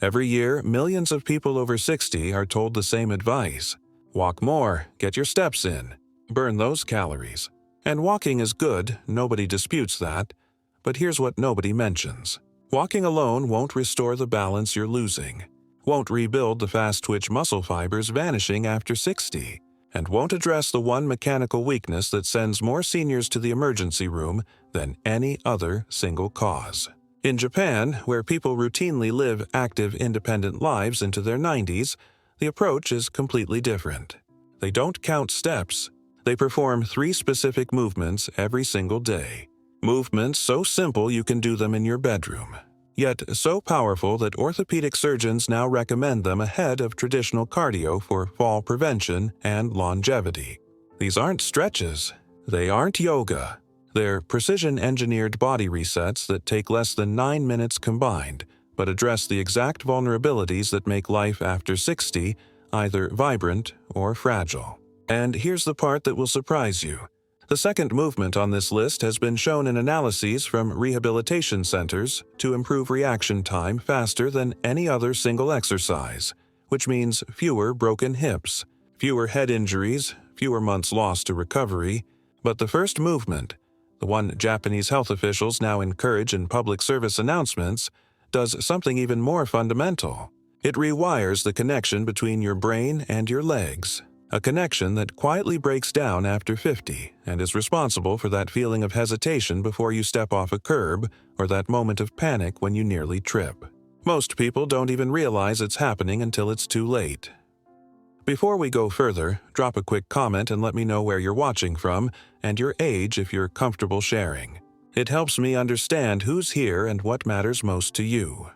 Every year, millions of people over 60 are told the same advice. Walk more, get your steps in, burn those calories. And walking is good, nobody disputes that. But here's what nobody mentions. Walking alone won't restore the balance you're losing, won't rebuild the fast-twitch muscle fibers vanishing after 60, and won't address the one mechanical weakness that sends more seniors to the emergency room than any other single cause. In Japan, where people routinely live active, independent lives into their 90s, the approach is completely different. They don't count steps. They perform 3 specific movements every single day. Movements so simple you can do them in your bedroom, yet so powerful that orthopedic surgeons now recommend them ahead of traditional cardio for fall prevention and longevity. These aren't stretches. They aren't yoga. They're precision-engineered body resets that take less than 9 minutes combined, but address the exact vulnerabilities that make life after 60 either vibrant or fragile. And here's the part that will surprise you. The second movement on this list has been shown in analyses from rehabilitation centers to improve reaction time faster than any other single exercise, which means fewer broken hips, fewer head injuries, fewer months lost to recovery. But the first movement, the one Japanese health officials now encourage in public service announcements, does something even more fundamental. It rewires the connection between your brain and your legs. A connection that quietly breaks down after 50 and is responsible for that feeling of hesitation before you step off a curb or that moment of panic when you nearly trip. Most people don't even realize it's happening until it's too late. Before we go further, drop a quick comment and let me know where you're watching from and your age if you're comfortable sharing. It helps me understand who's here and what matters most to you.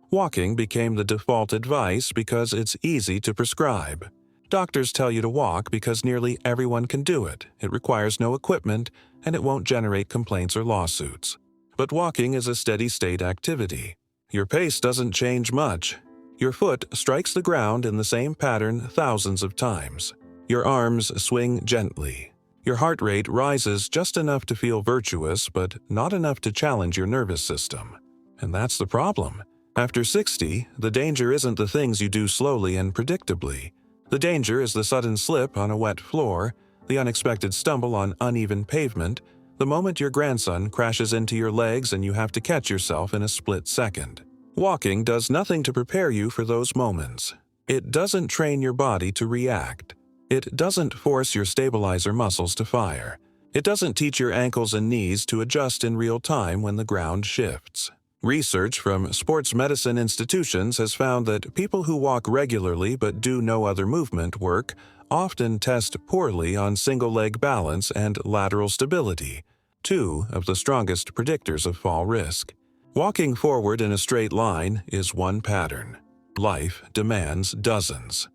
Walking became the default advice because it's easy to prescribe. Doctors tell you to walk because nearly everyone can do it. It requires no equipment, and it won't generate complaints or lawsuits. But walking is a steady-state activity. Your pace doesn't change much. Your foot strikes the ground in the same pattern thousands of times. Your arms swing gently. Your heart rate rises just enough to feel virtuous, but not enough to challenge your nervous system. And that's the problem. After 60, the danger isn't the things you do slowly and predictably. The danger is the sudden slip on a wet floor, the unexpected stumble on uneven pavement, the moment your grandson crashes into your legs and you have to catch yourself in a split second. Walking does nothing to prepare you for those moments. It doesn't train your body to react. It doesn't force your stabilizer muscles to fire. It doesn't teach your ankles and knees to adjust in real time when the ground shifts. Research from sports medicine institutions has found that people who walk regularly but do no other movement work often test poorly on single-leg balance and lateral stability, 2 of the strongest predictors of fall risk. Walking forward in a straight line is one pattern. Life demands dozens.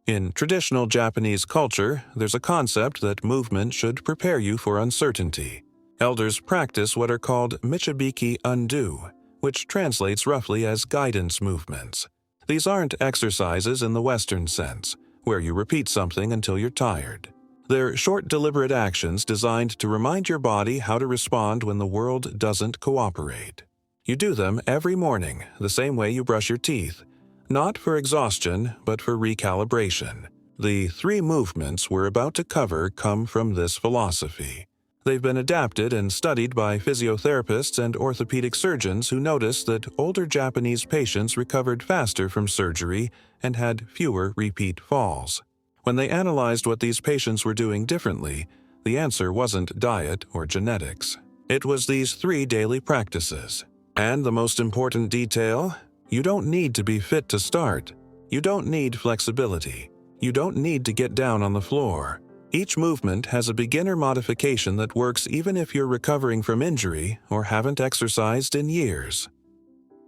In traditional Japanese culture, there's a concept that movement should prepare you for uncertainty. Elders practice what are called Michibiki Undo, which translates roughly as guidance movements. These aren't exercises in the Western sense, where you repeat something until you're tired. They're short, deliberate actions designed to remind your body how to respond when the world doesn't cooperate. You do them every morning, the same way you brush your teeth, not for exhaustion, but for recalibration. The 3 movements we're about to cover come from this philosophy. They've been adapted and studied by physiotherapists and orthopedic surgeons who noticed that older Japanese patients recovered faster from surgery and had fewer repeat falls. When they analyzed what these patients were doing differently, the answer wasn't diet or genetics. It was these 3 daily practices. And the most important detail, you don't need to be fit to start. You don't need flexibility. You don't need to get down on the floor. Each movement has a beginner modification that works even if you're recovering from injury or haven't exercised in years.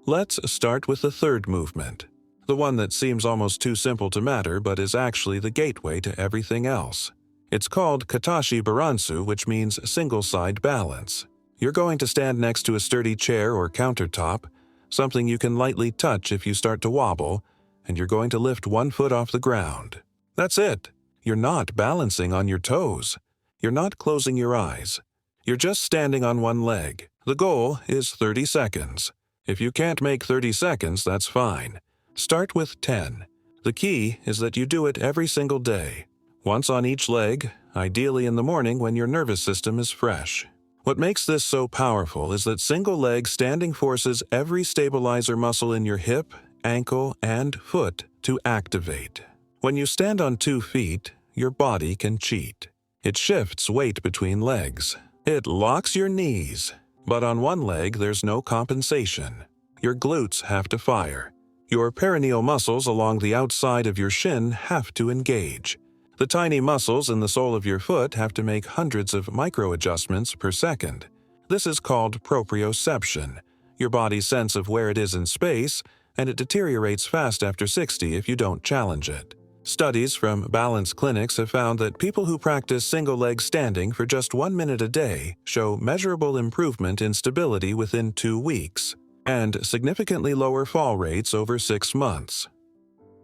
Let's start with the 3rd movement, the one that seems almost too simple to matter but is actually the gateway to everything else. It's called Katashi Baransu, which means single-side balance. You're going to stand next to a sturdy chair or countertop, something you can lightly touch if you start to wobble, and you're going to lift one foot off the ground. That's it. You're not balancing on your toes. You're not closing your eyes. You're just standing on one leg. The goal is 30 seconds. If you can't make 30 seconds, that's fine. Start with 10. The key is that you do it every single day, once on each leg, ideally in the morning when your nervous system is fresh. What makes this so powerful is that single leg standing forces every stabilizer muscle in your hip, ankle, and foot to activate. When you stand on 2 feet, your body can cheat. It shifts weight between legs. It locks your knees. But on one leg, there's no compensation. Your glutes have to fire. Your perineal muscles along the outside of your shin have to engage. The tiny muscles in the sole of your foot have to make hundreds of micro-adjustments per second. This is called proprioception, your body's sense of where it is in space, and it deteriorates fast after 60 if you don't challenge it. Studies from balance clinics have found that people who practice single-leg standing for just 1 minute a day show measurable improvement in stability within 2 weeks, and significantly lower fall rates over 6 months.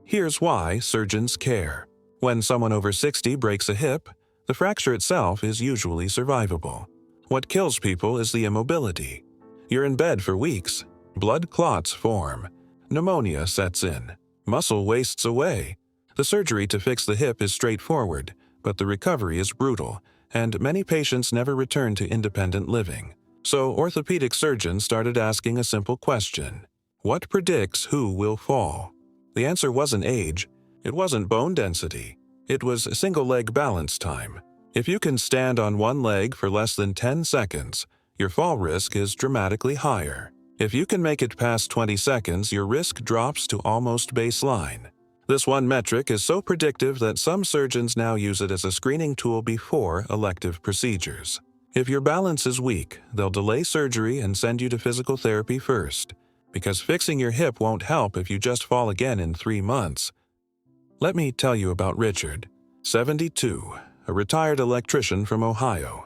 Here's why surgeons care. When someone over 60 breaks a hip, the fracture itself is usually survivable. What kills people is the immobility. You're in bed for weeks, blood clots form, pneumonia sets in, muscle wastes away. The surgery to fix the hip is straightforward, but the recovery is brutal, and many patients never return to independent living. So orthopedic surgeons started asking a simple question: what predicts who will fall? The answer wasn't age. It wasn't bone density. It was single-leg balance time. If you can stand on one leg for less than 10 seconds, your fall risk is dramatically higher. If you can make it past 20 seconds, your risk drops to almost baseline. This one metric is so predictive that some surgeons now use it as a screening tool before elective procedures. If your balance is weak, they'll delay surgery and send you to physical therapy first, because fixing your hip won't help if you just fall again in 3 months. Let me tell you about Richard, 72, a retired electrician from Ohio.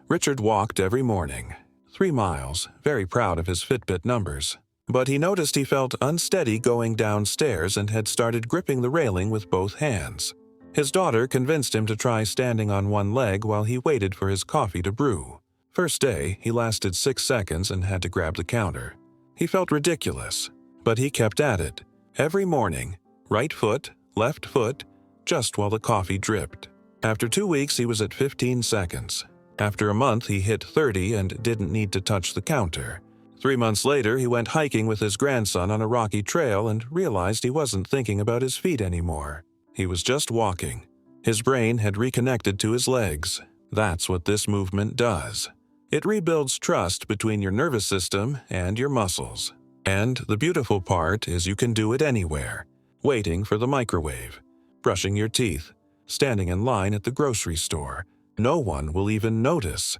Richard walked every morning, 3 miles, very proud of his Fitbit numbers. But he noticed he felt unsteady going downstairs and had started gripping the railing with both hands. His daughter convinced him to try standing on one leg while he waited for his coffee to brew. First day, he lasted 6 seconds and had to grab the counter. He felt ridiculous, but he kept at it. Every morning, right foot, left foot, just while the coffee dripped. After 2 weeks, he was at 15 seconds. After a month, he hit 30 and didn't need to touch the counter. 3 months later, he went hiking with his grandson on a rocky trail and realized he wasn't thinking about his feet anymore. He was just walking. His brain had reconnected to his legs. That's what this movement does. It rebuilds trust between your nervous system and your muscles. And the beautiful part is you can do it anywhere. Waiting for the microwave, brushing your teeth, standing in line at the grocery store. No one will even notice.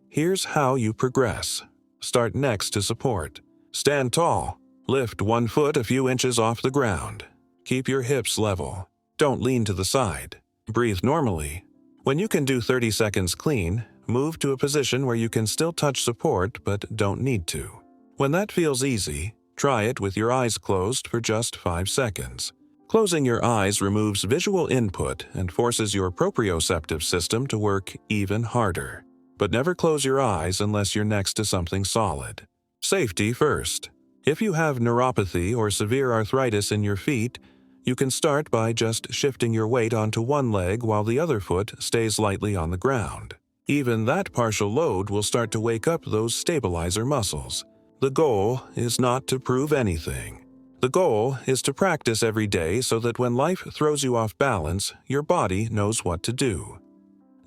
Here's how you progress. Start next to support. Stand tall. Lift 1 foot a few inches off the ground. Keep your hips level. Don't lean to the side. Breathe normally. When you can do 30 seconds clean, move to a position where you can still touch support but don't need to. When that feels easy, try it with your eyes closed for just 5 seconds. Closing your eyes removes visual input and forces your proprioceptive system to work even harder. But never close your eyes unless you're next to something solid. Safety first. If you have neuropathy or severe arthritis in your feet, you can start by just shifting your weight onto one leg while the other foot stays lightly on the ground. Even that partial load will start to wake up those stabilizer muscles. The goal is not to prove anything. The goal is to practice every day so that when life throws you off balance, your body knows what to do.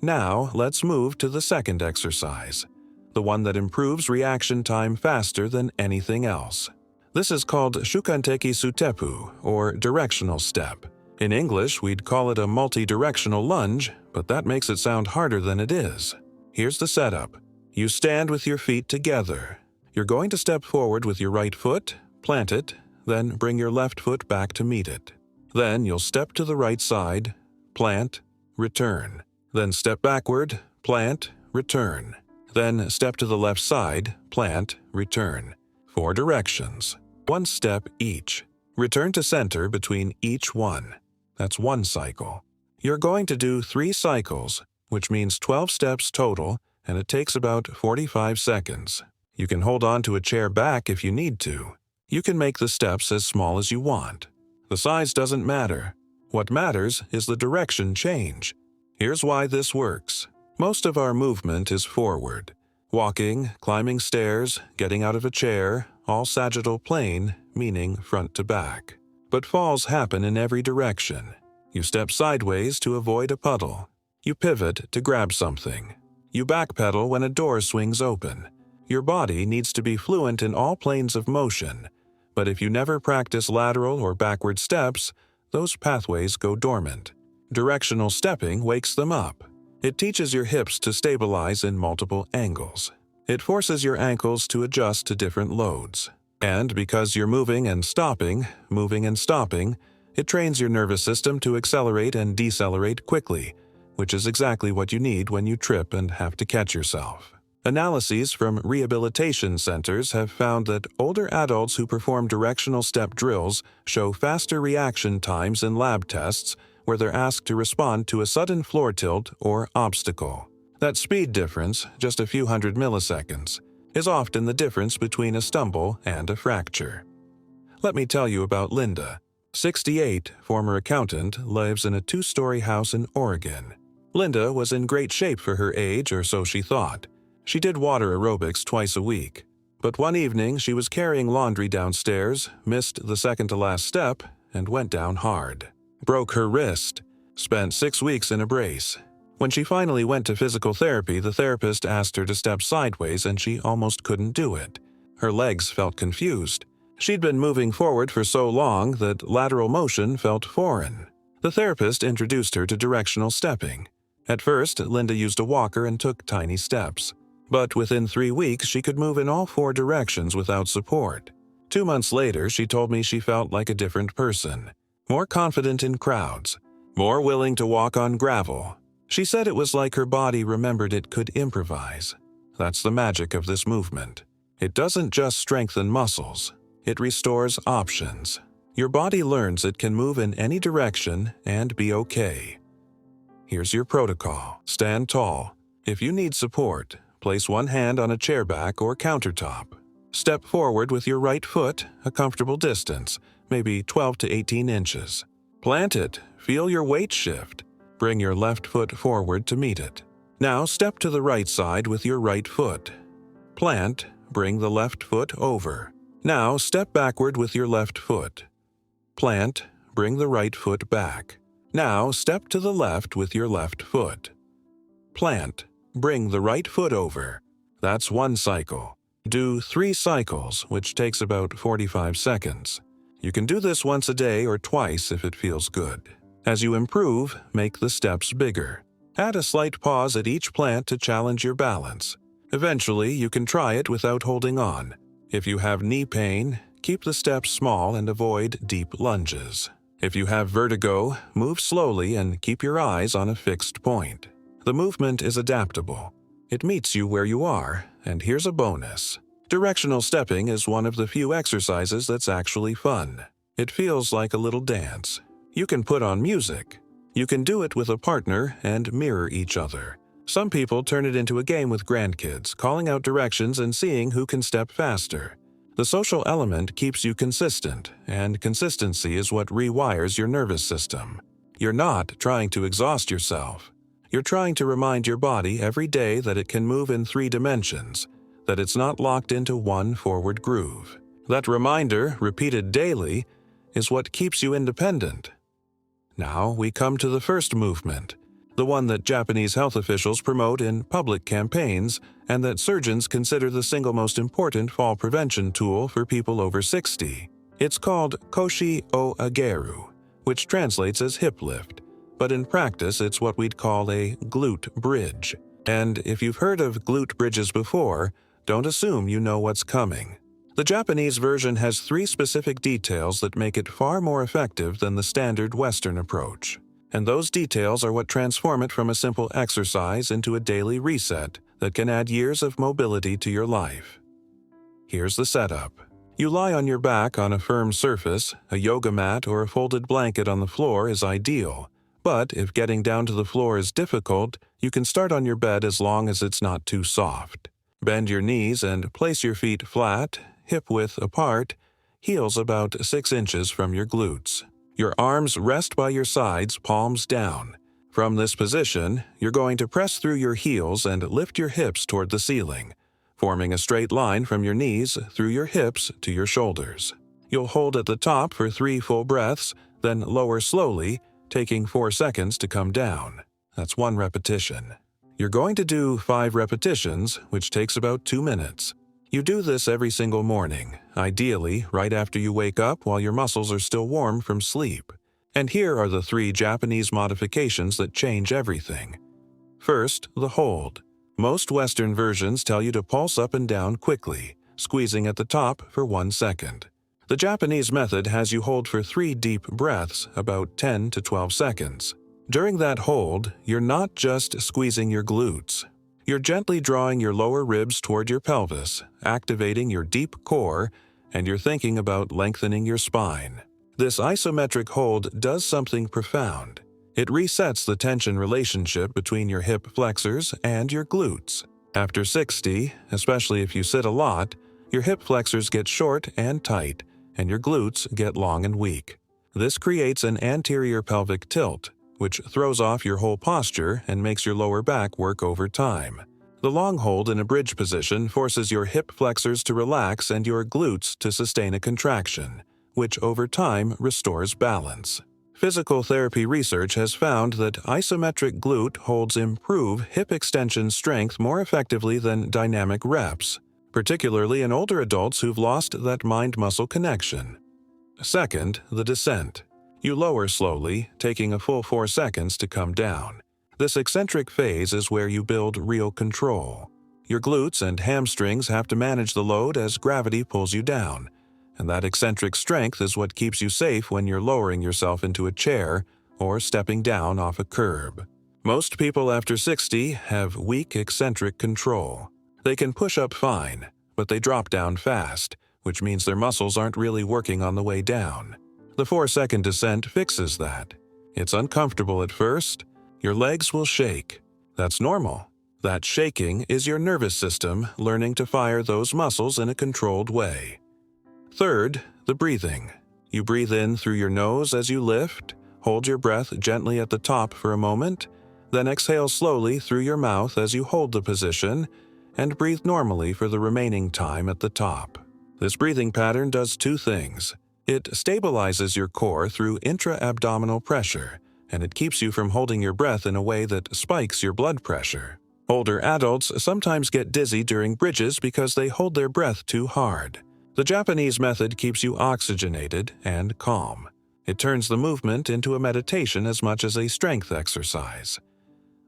Now, let's move to the second exercise, the one that improves reaction time faster than anything else. This is called Shukanteki Suteppu, or directional step. In English, we'd call it a multi-directional lunge, but that makes it sound harder than it is. Here's the setup. You stand with your feet together. You're going to step forward with your right foot, plant it, then bring your left foot back to meet it. Then you'll step to the right side, plant, return. Then step backward, plant, return. Then step to the left side, plant, return. 4 directions. 1 step each. Return to center between each one. That's 1 cycle. You're going to do 3 cycles, which means 12 steps total, and it takes about 45 seconds. You can hold on to a chair back if you need to. You can make the steps as small as you want. The size doesn't matter. What matters is the direction change. Here's why this works. Most of our movement is forward. Walking, climbing stairs, getting out of a chair, all sagittal plane, meaning front to back. But falls happen in every direction. You step sideways to avoid a puddle. You pivot to grab something. You backpedal when a door swings open. Your body needs to be fluent in all planes of motion, but if you never practice lateral or backward steps, those pathways go dormant. Directional stepping wakes them up. It teaches your hips to stabilize in multiple angles. It forces your ankles to adjust to different loads. And because you're moving and stopping, it trains your nervous system to accelerate and decelerate quickly, which is exactly what you need when you trip and have to catch yourself. Analyses from rehabilitation centers have found that older adults who perform directional step drills show faster reaction times in lab tests where they're asked to respond to a sudden floor tilt or obstacle. That speed difference, just a few hundred milliseconds, is often the difference between a stumble and a fracture. Let me tell you about Linda. 68, former accountant, lives in a 2-story house in Oregon. Linda was in great shape for her age, or so she thought. She did water aerobics twice a week. But one evening, she was carrying laundry downstairs, missed the second-to-last step, and went down hard. Broke her wrist. Spent 6 weeks in a brace. When she finally went to physical therapy, the therapist asked her to step sideways and she almost couldn't do it. Her legs felt confused. She'd been moving forward for so long that lateral motion felt foreign. The therapist introduced her to directional stepping. At first, Linda used a walker and took tiny steps. But within 3 weeks, she could move in all 4 directions without support. 2 months later, she told me she felt like a different person. More confident in crowds. More willing to walk on gravel. She said it was like her body remembered it could improvise. That's the magic of this movement. It doesn't just strengthen muscles. It restores options. Your body learns it can move in any direction and be okay. Here's your protocol. Stand tall. If you need support, place one hand on a chair back or countertop. Step forward with your right foot, a comfortable distance, maybe 12 to 18 inches. Plant it. Feel your weight shift. Bring your left foot forward to meet it. Now step to the right side with your right foot. Plant. Bring the left foot over. Now step backward with your left foot. Plant. Bring the right foot back. Now step to the left with your left foot. Plant. Bring the right foot over. That's 1 cycle. Do 3 cycles, which takes about 45 seconds. You can do this once a day or twice if it feels good. As you improve, make the steps bigger. Add a slight pause at each plant to challenge your balance. Eventually, you can try it without holding on. If you have knee pain, keep the steps small and avoid deep lunges. If you have vertigo, move slowly and keep your eyes on a fixed point. The movement is adaptable. It meets you where you are, and here's a bonus. Directional stepping is one of the few exercises that's actually fun. It feels like a little dance. You can put on music. You can do it with a partner and mirror each other. Some people turn it into a game with grandkids, calling out directions and seeing who can step faster. The social element keeps you consistent, and consistency is what rewires your nervous system. You're not trying to exhaust yourself. You're trying to remind your body every day that it can move in 3 dimensions, that it's not locked into one forward groove. That reminder, repeated daily, is what keeps you independent. Now we come to the first movement, the one that Japanese health officials promote in public campaigns and that surgeons consider the single most important fall prevention tool for people over 60. It's called Koshi o Ageru, which translates as hip lift, but in practice it's what we'd call a glute bridge. And if you've heard of glute bridges before, don't assume you know what's coming. The Japanese version has 3 specific details that make it far more effective than the standard Western approach. And those details are what transform it from a simple exercise into a daily reset that can add years of mobility to your life. Here's the setup. You lie on your back on a firm surface. A yoga mat or a folded blanket on the floor is ideal. But if getting down to the floor is difficult, you can start on your bed as long as it's not too soft. Bend your knees and place your feet flat, hip-width apart, heels about 6 inches from your glutes. Your arms rest by your sides, palms down. From this position, you're going to press through your heels and lift your hips toward the ceiling, forming a straight line from your knees through your hips to your shoulders. You'll hold at the top for 3 full breaths, then lower slowly, taking 4 seconds to come down. That's 1 repetition. You're going to do 5 repetitions, which takes about 2 minutes. You do this every single morning, ideally right after you wake up while your muscles are still warm from sleep. And here are the 3 Japanese modifications that change everything. First, the hold. Most Western versions tell you to pulse up and down quickly, squeezing at the top for 1 second. The Japanese method has you hold for 3 deep breaths, about 10 to 12 seconds. During that hold, you're not just squeezing your glutes. You're gently drawing your lower ribs toward your pelvis, activating your deep core, and you're thinking about lengthening your spine. This isometric hold does something profound. It resets the tension relationship between your hip flexors and your glutes. After 60, especially if you sit a lot, your hip flexors get short and tight, and your glutes get long and weak. This creates an anterior pelvic tilt, which throws off your whole posture and makes your lower back work over time. The long hold in a bridge position forces your hip flexors to relax and your glutes to sustain a contraction, which over time restores balance. Physical therapy research has found that isometric glute holds improve hip extension strength more effectively than dynamic reps, particularly in older adults who've lost that mind-muscle connection. Second, the descent. You lower slowly, taking a full 4 seconds to come down. This eccentric phase is where you build real control. Your glutes and hamstrings have to manage the load as gravity pulls you down, and that eccentric strength is what keeps you safe when you're lowering yourself into a chair or stepping down off a curb. Most people after 60 have weak eccentric control. They can push up fine, but they drop down fast, which means their muscles aren't really working on the way down. The 4-second descent fixes that. It's uncomfortable at first. Your legs will shake. That's normal. That shaking is your nervous system learning to fire those muscles in a controlled way. Third, the breathing. You breathe in through your nose as you lift, hold your breath gently at the top for a moment, then exhale slowly through your mouth as you hold the position, and breathe normally for the remaining time at the top. This breathing pattern does 2 things. It stabilizes your core through intra-abdominal pressure, and it keeps you from holding your breath in a way that spikes your blood pressure. Older adults sometimes get dizzy during bridges because they hold their breath too hard. The Japanese method keeps you oxygenated and calm. It turns the movement into a meditation as much as a strength exercise.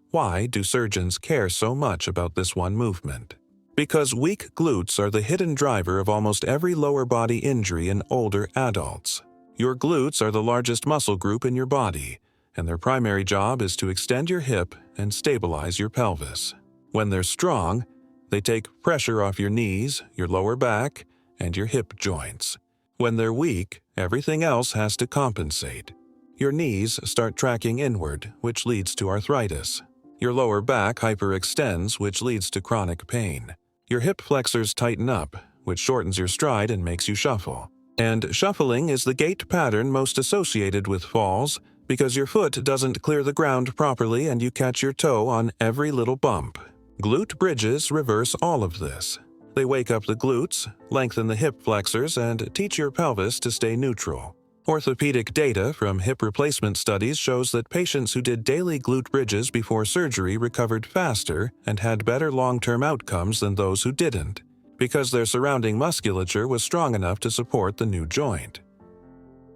Why do surgeons care so much about this one movement? Because weak glutes are the hidden driver of almost every lower body injury in older adults. Your glutes are the largest muscle group in your body, and their primary job is to extend your hip and stabilize your pelvis. When they're strong, they take pressure off your knees, your lower back, and your hip joints. When they're weak, everything else has to compensate. Your knees start tracking inward, which leads to arthritis. Your lower back hyperextends, which leads to chronic pain. Your hip flexors tighten up, which shortens your stride and makes you shuffle. And shuffling is the gait pattern most associated with falls because your foot doesn't clear the ground properly and you catch your toe on every little bump. Glute bridges reverse all of this. They wake up the glutes, lengthen the hip flexors, and teach your pelvis to stay neutral. Orthopedic data from hip replacement studies shows that patients who did daily glute bridges before surgery recovered faster and had better long-term outcomes than those who didn't, because their surrounding musculature was strong enough to support the new joint.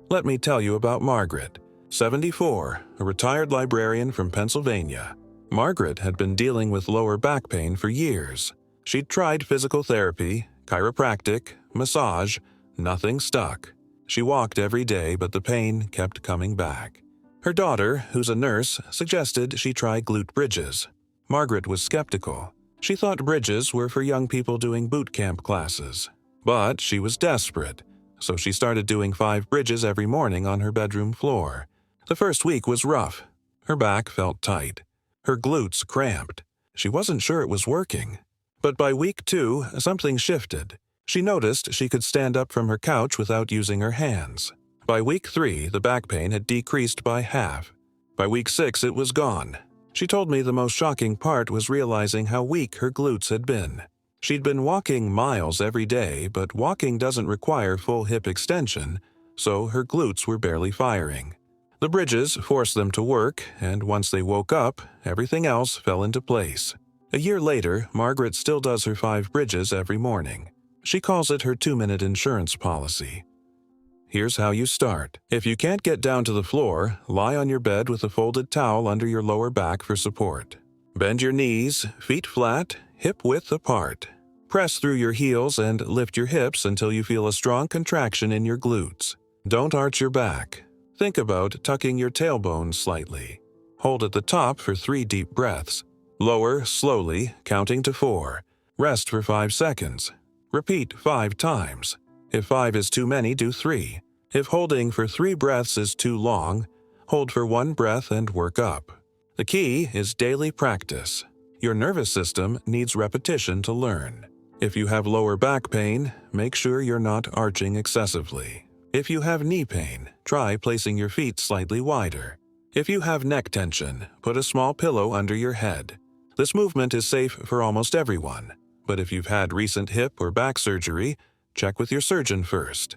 Let me tell you about Margaret, 74, a retired librarian from Pennsylvania. Margaret had been dealing with lower back pain for years. She'd tried physical therapy, chiropractic, massage, nothing stuck. She walked every day, but the pain kept coming back. Her daughter, who's a nurse, suggested she try glute bridges. Margaret was skeptical. She thought bridges were for young people doing boot camp classes. But she was desperate, so she started doing 5 bridges every morning on her bedroom floor. The first week was rough. Her back felt tight. Her glutes cramped. She wasn't sure it was working. But by week 2, something shifted. She noticed she could stand up from her couch without using her hands. By week 3, the back pain had decreased by half. By week 6, it was gone. She told me the most shocking part was realizing how weak her glutes had been. She'd been walking miles every day, but walking doesn't require full hip extension, so her glutes were barely firing. The bridges forced them to work, and once they woke up, everything else fell into place. A year later, Margaret still does her 5 bridges every morning. She calls it her 2-minute insurance policy. Here's how you start. If you can't get down to the floor, lie on your bed with a folded towel under your lower back for support. Bend your knees, feet flat, hip-width apart. Press through your heels and lift your hips until you feel a strong contraction in your glutes. Don't arch your back. Think about tucking your tailbone slightly. Hold at the top for 3 deep breaths. Lower slowly, counting to 4. Rest for 5 seconds. Repeat 5 times. If 5 is too many, do 3. If holding for 3 breaths is too long, hold for 1 breath and work up. The key is daily practice. Your nervous system needs repetition to learn. If you have lower back pain, make sure you're not arching excessively. If you have knee pain, try placing your feet slightly wider. If you have neck tension, put a small pillow under your head. This movement is safe for almost everyone, but if you've had recent hip or back surgery, check with your surgeon first.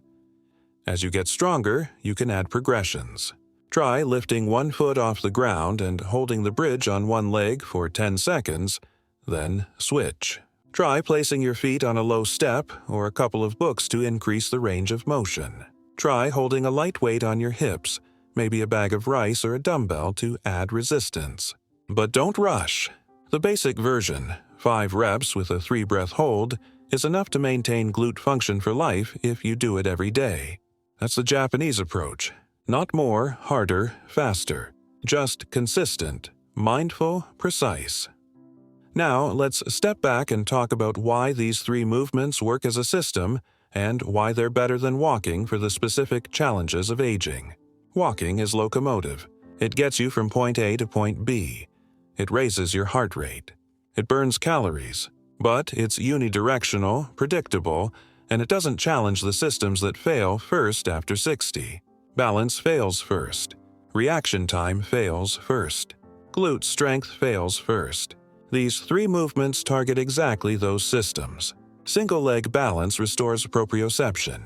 As you get stronger, you can add progressions. Try lifting 1 foot off the ground and holding the bridge on 1 leg for 10 seconds, then switch. Try placing your feet on a low step or a couple of books to increase the range of motion. Try holding a light weight on your hips, maybe a bag of rice or a dumbbell to add resistance. But don't rush. The basic version, 5 reps with a 3-breath hold, is enough to maintain glute function for life if you do it every day. That's the Japanese approach. Not more, harder, faster. Just consistent, mindful, precise. Now, let's step back and talk about why these 3 movements work as a system and why they're better than walking for the specific challenges of aging. Walking is locomotive. It gets you from point A to point B. It raises your heart rate. It burns calories. But it's unidirectional, predictable, and it doesn't challenge the systems that fail first after 60. Balance fails first. Reaction time fails first. Glute strength fails first. These 3 movements target exactly those systems. Single-leg balance restores proprioception.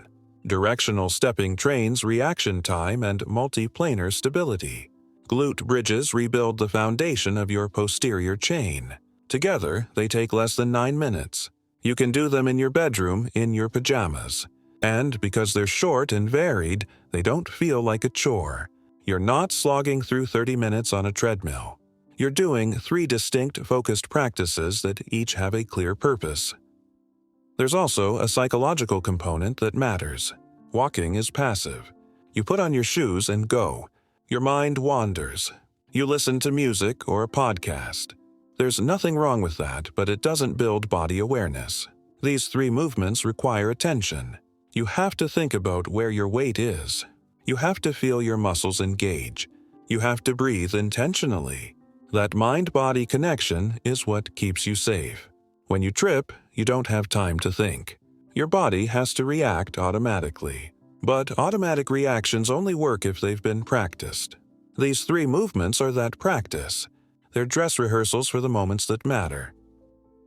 Directional stepping trains reaction time and multiplanar stability. Glute bridges rebuild the foundation of your posterior chain. Together, they take less than 9 minutes. You can do them in your bedroom in your pajamas. And because they're short and varied, they don't feel like a chore. You're not slogging through 30 minutes on a treadmill. You're doing 3 distinct focused practices that each have a clear purpose. There's also a psychological component that matters. Walking is passive. You put on your shoes and go. Your mind wanders. You listen to music or a podcast. There's nothing wrong with that, but it doesn't build body awareness. These 3 movements require attention. You have to think about where your weight is. You have to feel your muscles engage. You have to breathe intentionally. That mind-body connection is what keeps you safe. When you trip, you don't have time to think. Your body has to react automatically. But automatic reactions only work if they've been practiced. These 3 movements are that practice. They're dress rehearsals for the moments that matter.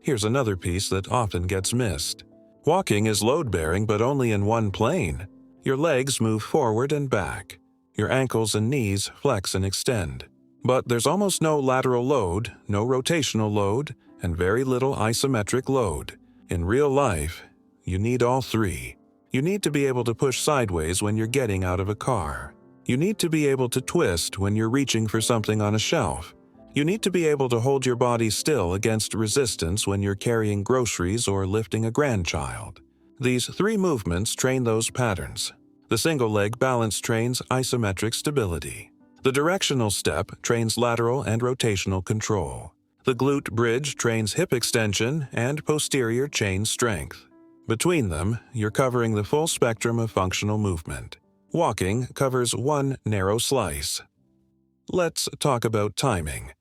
Here's another piece that often gets missed. Walking is load-bearing, but only in one plane. Your legs move forward and back. Your ankles and knees flex and extend. But there's almost no lateral load, no rotational load, and very little isometric load. In real life, you need all 3. You need to be able to push sideways when you're getting out of a car. You need to be able to twist when you're reaching for something on a shelf. You need to be able to hold your body still against resistance when you're carrying groceries or lifting a grandchild. These 3 movements train those patterns. The single-leg balance trains isometric stability. The directional step trains lateral and rotational control. The glute bridge trains hip extension and posterior chain strength. Between them, you're covering the full spectrum of functional movement. Walking covers one narrow slice. Let's talk about timing.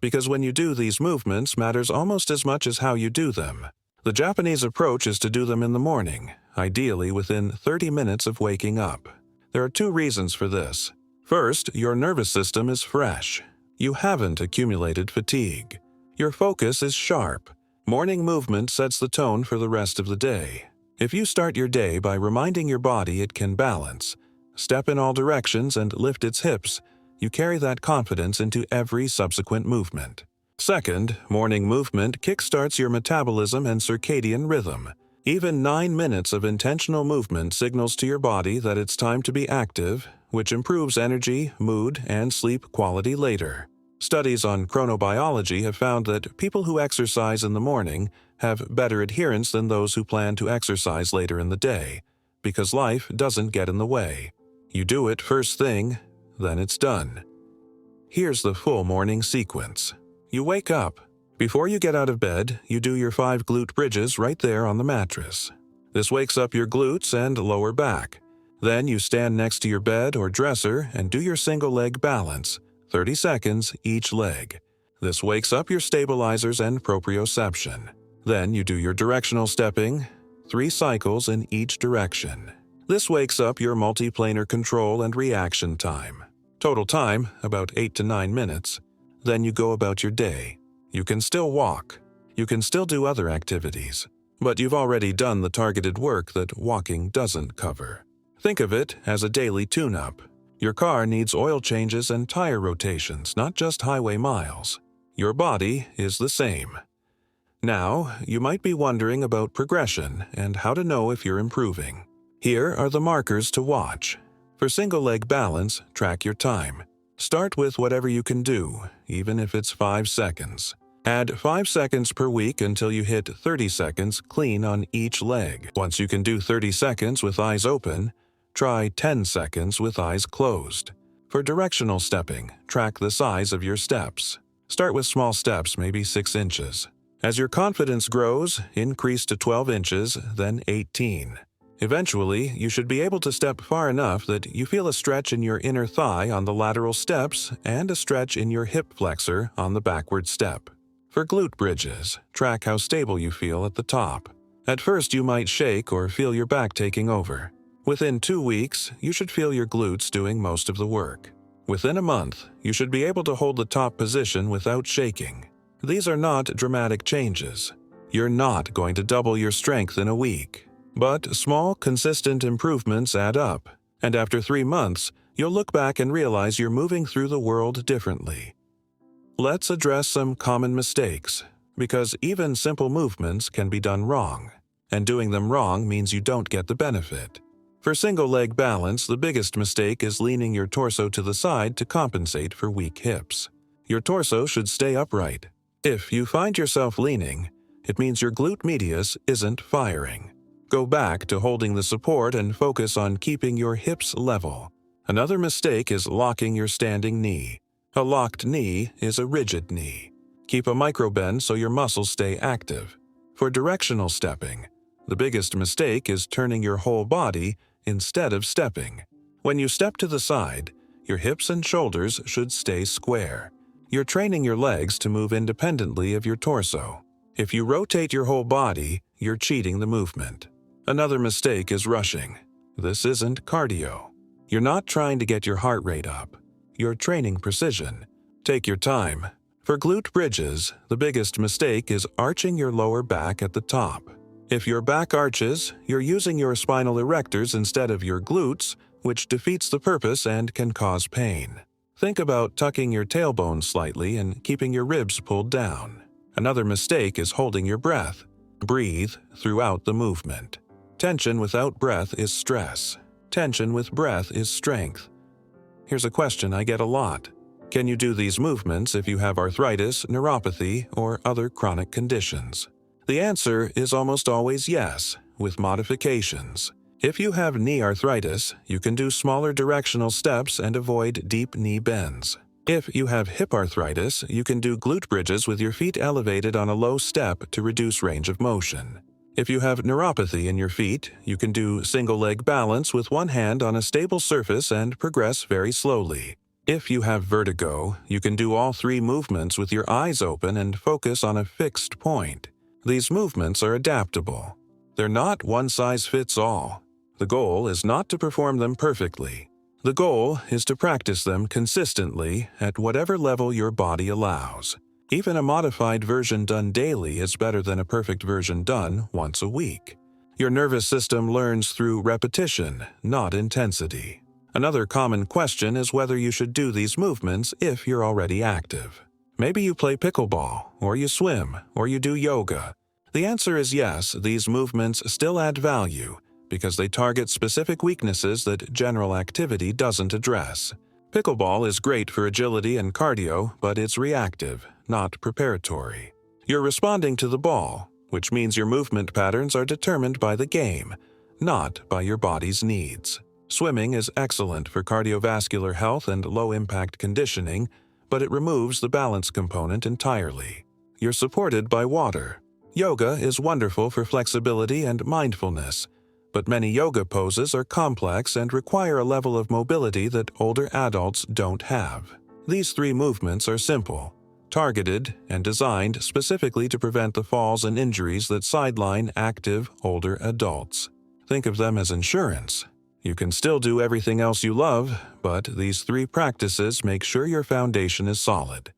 because when you do these movements matters almost as much as how you do them. The Japanese approach is to do them in the morning, ideally within 30 minutes of waking up. There are 2 reasons for this. First, your nervous system is fresh. You haven't accumulated fatigue. Your focus is sharp. Morning movement sets the tone for the rest of the day. If you start your day by reminding your body it can balance, step in all directions and lift its hips, you carry that confidence into every subsequent movement. Second, morning movement kickstarts your metabolism and circadian rhythm. Even 9 minutes of intentional movement signals to your body that it's time to be active, which improves energy, mood, and sleep quality later. Studies on chronobiology have found that people who exercise in the morning have better adherence than those who plan to exercise later in the day, because life doesn't get in the way. You do it first thing, then it's done. Here's the full morning sequence. You wake up. Before you get out of bed, you do your 5 glute bridges right there on the mattress. This wakes up your glutes and lower back. Then you stand next to your bed or dresser and do your single leg balance, 30 seconds each leg. This wakes up your stabilizers and proprioception. Then you do your directional stepping, 3 cycles in each direction. This wakes up your multiplanar control and reaction time. Total time, about 8 to 9 minutes. Then you go about your day. You can still walk. You can still do other activities. But you've already done the targeted work that walking doesn't cover. Think of it as a daily tune-up. Your car needs oil changes and tire rotations, not just highway miles. Your body is the same. Now, you might be wondering about progression and how to know if you're improving. Here are the markers to watch. For single leg balance, track your time. Start with whatever you can do, even if it's 5 seconds. Add 5 seconds per week until you hit 30 seconds clean on each leg. Once you can do 30 seconds with eyes open, try 10 seconds with eyes closed. For directional stepping, track the size of your steps. Start with small steps, maybe 6 inches. As your confidence grows, increase to 12 inches, then 18. Eventually, you should be able to step far enough that you feel a stretch in your inner thigh on the lateral steps and a stretch in your hip flexor on the backward step. For glute bridges, track how stable you feel at the top. At first, you might shake or feel your back taking over. Within 2 weeks, you should feel your glutes doing most of the work. Within a month, you should be able to hold the top position without shaking. These are not dramatic changes. You're not going to double your strength in a week. But small, consistent improvements add up, and after 3 months, you'll look back and realize you're moving through the world differently. Let's address some common mistakes, because even simple movements can be done wrong, and doing them wrong means you don't get the benefit. For single leg balance, the biggest mistake is leaning your torso to the side to compensate for weak hips. Your torso should stay upright. If you find yourself leaning, it means your glute medius isn't firing. Go back to holding the support and focus on keeping your hips level. Another mistake is locking your standing knee. A locked knee is a rigid knee. Keep a microbend so your muscles stay active. For directional stepping, the biggest mistake is turning your whole body instead of stepping. When you step to the side, your hips and shoulders should stay square. You're training your legs to move independently of your torso. If you rotate your whole body, you're cheating the movement. Another mistake is rushing. This isn't cardio. You're not trying to get your heart rate up. You're training precision. Take your time. For glute bridges, the biggest mistake is arching your lower back at the top. If your back arches, you're using your spinal erectors instead of your glutes, which defeats the purpose and can cause pain. Think about tucking your tailbone slightly and keeping your ribs pulled down. Another mistake is holding your breath. Breathe throughout the movement. Tension without breath is stress. Tension with breath is strength. Here's a question I get a lot. Can you do these movements if you have arthritis, neuropathy, or other chronic conditions? The answer is almost always yes, with modifications. If you have knee arthritis, you can do smaller directional steps and avoid deep knee bends. If you have hip arthritis, you can do glute bridges with your feet elevated on a low step to reduce range of motion. If you have neuropathy in your feet, you can do single leg balance with one hand on a stable surface and progress very slowly. If you have vertigo, you can do all three movements with your eyes open and focus on a fixed point. These movements are adaptable. They're not one-size-fits-all. The goal is not to perform them perfectly. The goal is to practice them consistently at whatever level your body allows. Even a modified version done daily is better than a perfect version done once a week. Your nervous system learns through repetition, not intensity. Another common question is whether you should do these movements if you're already active. Maybe you play pickleball, or you swim, or you do yoga. The answer is yes, these movements still add value because they target specific weaknesses that general activity doesn't address. Pickleball is great for agility and cardio, but it's reactive, not preparatory. You're responding to the ball, which means your movement patterns are determined by the game, not by your body's needs. Swimming is excellent for cardiovascular health and low-impact conditioning, but it removes the balance component entirely. You're supported by water. Yoga is wonderful for flexibility and mindfulness, but many yoga poses are complex and require a level of mobility that older adults don't have. These three movements are simple, targeted, and designed specifically to prevent the falls and injuries that sideline active, older adults. Think of them as insurance. You can still do everything else you love, but these three practices make sure your foundation is solid.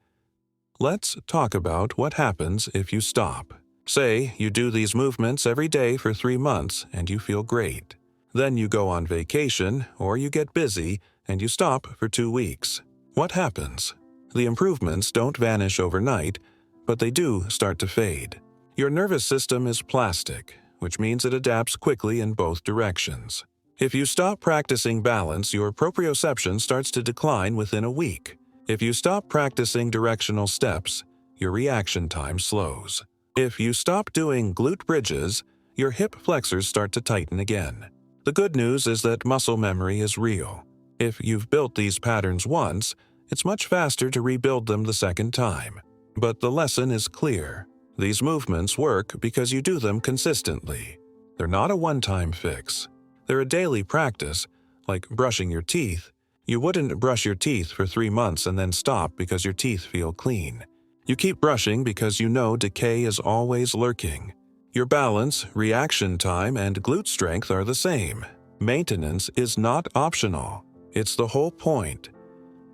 Let's talk about what happens if you stop. Say you do these movements every day for 3 months and you feel great. Then you go on vacation or you get busy and you stop for 2 weeks. What happens? The improvements don't vanish overnight, but they do start to fade. Your nervous system is plastic, which means it adapts quickly in both directions. If you stop practicing balance, your proprioception starts to decline within a week. If you stop practicing directional steps, your reaction time slows. If you stop doing glute bridges, your hip flexors start to tighten again. The good news is that muscle memory is real. If you've built these patterns once, it's much faster to rebuild them the second time. But the lesson is clear. These movements work because you do them consistently. They're not a one-time fix. They're a daily practice, like brushing your teeth. You wouldn't brush your teeth for 3 months and then stop because your teeth feel clean. You keep brushing because you know decay is always lurking. Your balance, reaction time, and glute strength are the same. Maintenance is not optional. It's the whole point.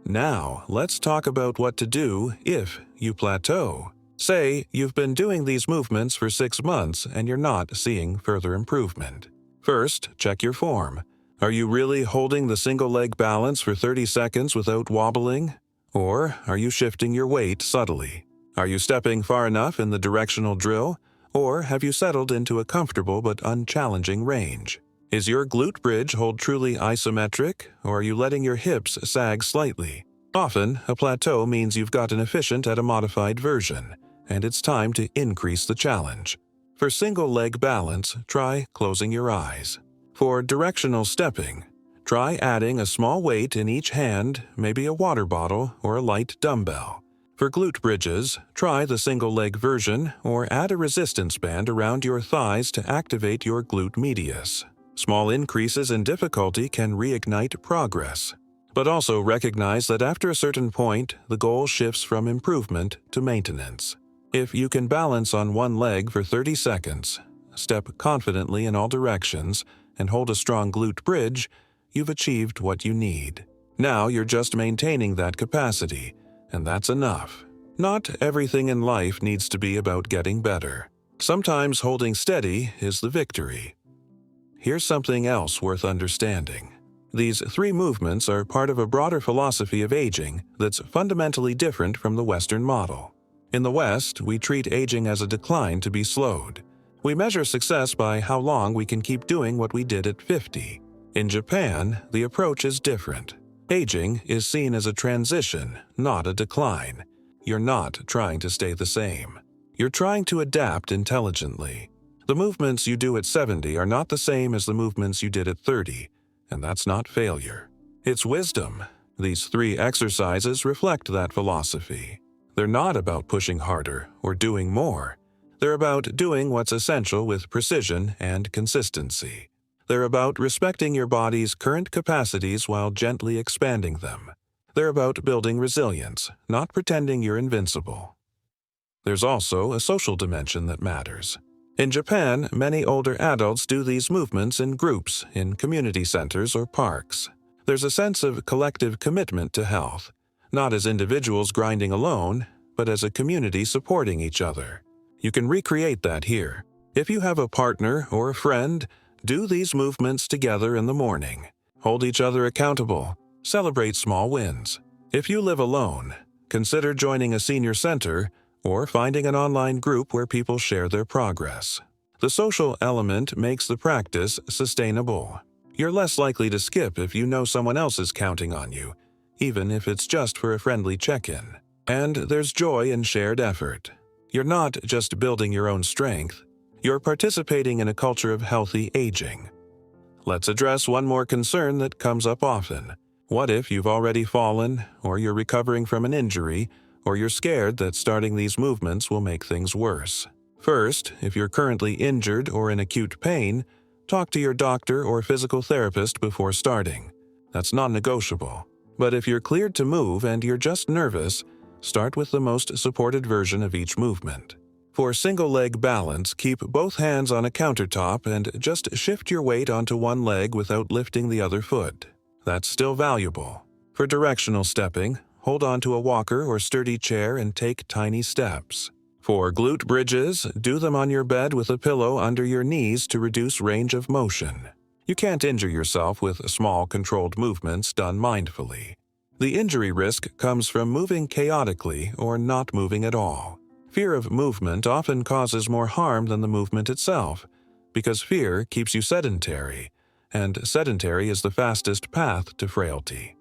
Now, let's talk about what to do if you plateau. Say you've been doing these movements for 6 months and you're not seeing further improvement. First, check your form. Are you really holding the single leg balance for 30 seconds without wobbling? Or are you shifting your weight subtly? Are you stepping far enough in the directional drill? Or have you settled into a comfortable but unchallenging range? Is your glute bridge hold truly isometric, or are you letting your hips sag slightly? Often, a plateau means you've gotten efficient at a modified version, and it's time to increase the challenge. For single leg balance, try closing your eyes. For directional stepping, try adding a small weight in each hand, maybe a water bottle or a light dumbbell. For glute bridges, try the single leg version or add a resistance band around your thighs to activate your glute medius. Small increases in difficulty can reignite progress. But also recognize that after a certain point, the goal shifts from improvement to maintenance. If you can balance on one leg for 30 seconds, step confidently in all directions, and hold a strong glute bridge, you've achieved what you need. Now you're just maintaining that capacity, and that's enough. Not everything in life needs to be about getting better. Sometimes holding steady is the victory. Here's something else worth understanding. These 3 movements are part of a broader philosophy of aging that's fundamentally different from the Western model. In the West, we treat aging as a decline to be slowed. We measure success by how long we can keep doing what we did at 50. In Japan, the approach is different. Aging is seen as a transition, not a decline. You're not trying to stay the same. You're trying to adapt intelligently. The movements you do at 70 are not the same as the movements you did at 30, and that's not failure. It's wisdom. These 3 exercises reflect that philosophy. They're not about pushing harder or doing more. They're about doing what's essential with precision and consistency. They're about respecting your body's current capacities while gently expanding them. They're about building resilience, not pretending you're invincible. There's also a social dimension that matters. In Japan, many older adults do these movements in groups, in community centers or parks. There's a sense of collective commitment to health, not as individuals grinding alone, but as a community supporting each other. You can recreate that here. If you have a partner or a friend, do these movements together in the morning. Hold each other accountable. Celebrate small wins. If you live alone, consider joining a senior center or finding an online group where people share their progress. The social element makes the practice sustainable. You're less likely to skip if you know someone else is counting on you, even if it's just for a friendly check-in. And there's joy in shared effort. You're not just building your own strength, you're participating in a culture of healthy aging. Let's address one more concern that comes up often. What if you've already fallen, or you're recovering from an injury, or you're scared that starting these movements will make things worse? First, if you're currently injured or in acute pain, talk to your doctor or physical therapist before starting. That's non-negotiable. But if you're cleared to move and you're just nervous, start with the most supported version of each movement. For single-leg balance, keep both hands on a countertop and just shift your weight onto one leg without lifting the other foot. That's still valuable. For directional stepping, hold on to a walker or sturdy chair and take tiny steps. For glute bridges, do them on your bed with a pillow under your knees to reduce range of motion. You can't injure yourself with small, controlled movements done mindfully. The injury risk comes from moving chaotically or not moving at all. Fear of movement often causes more harm than the movement itself, because fear keeps you sedentary, and sedentary is the fastest path to frailty.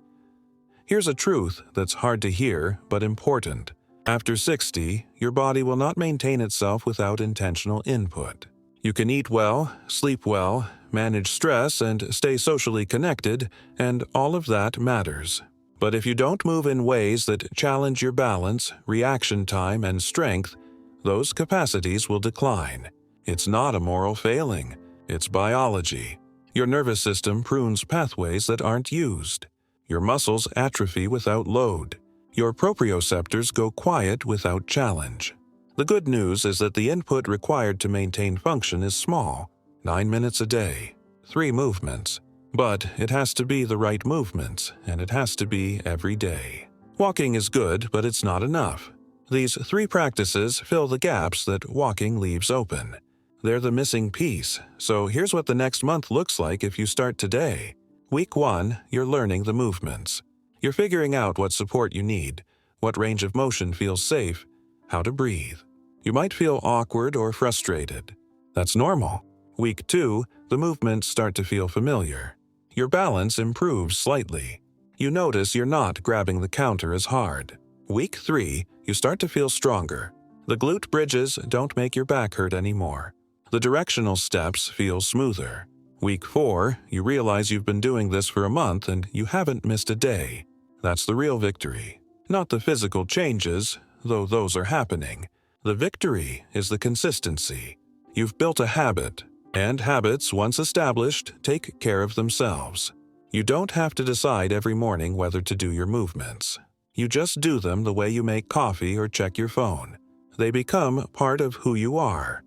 Here's a truth that's hard to hear but important. After 60, your body will not maintain itself without intentional input. You can eat well, sleep well, manage stress, and stay socially connected, and all of that matters. But if you don't move in ways that challenge your balance, reaction time, and strength, those capacities will decline. It's not a moral failing, it's biology. Your nervous system prunes pathways that aren't used. Your muscles atrophy without load. Your proprioceptors go quiet without challenge. The good news is that the input required to maintain function is small, 9 minutes a day, 3 movements. But it has to be the right movements, and it has to be every day. Walking is good, but it's not enough. These 3 practices fill the gaps that walking leaves open. They're the missing piece, so here's what the next month looks like if you start today. Week 1, you're learning the movements. You're figuring out what support you need, what range of motion feels safe, how to breathe. You might feel awkward or frustrated. That's normal. Week 2, the movements start to feel familiar. Your balance improves slightly. You notice you're not grabbing the counter as hard. Week 3, you start to feel stronger. The glute bridges don't make your back hurt anymore. The directional steps feel smoother. Week 4, you realize you've been doing this for a month and you haven't missed a day. That's the real victory. Not the physical changes, though those are happening. The victory is the consistency. You've built a habit, and habits, once established, take care of themselves. You don't have to decide every morning whether to do your movements. You just do them the way you make coffee or check your phone. They become part of who you are.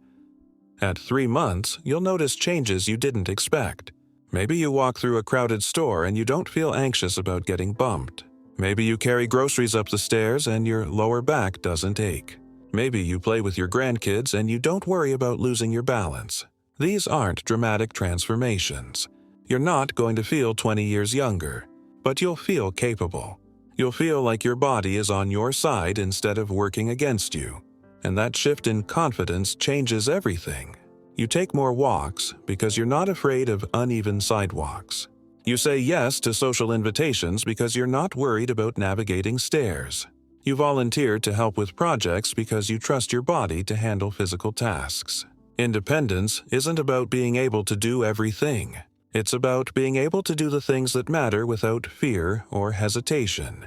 At 3 months, you'll notice changes you didn't expect. Maybe you walk through a crowded store and you don't feel anxious about getting bumped. Maybe you carry groceries up the stairs and your lower back doesn't ache. Maybe you play with your grandkids and you don't worry about losing your balance. These aren't dramatic transformations. You're not going to feel 20 years younger, but you'll feel capable. You'll feel like your body is on your side instead of working against you. And that shift in confidence changes everything. You take more walks because you're not afraid of uneven sidewalks. You say yes to social invitations because you're not worried about navigating stairs. You volunteer to help with projects because you trust your body to handle physical tasks. Independence isn't about being able to do everything. It's about being able to do the things that matter without fear or hesitation.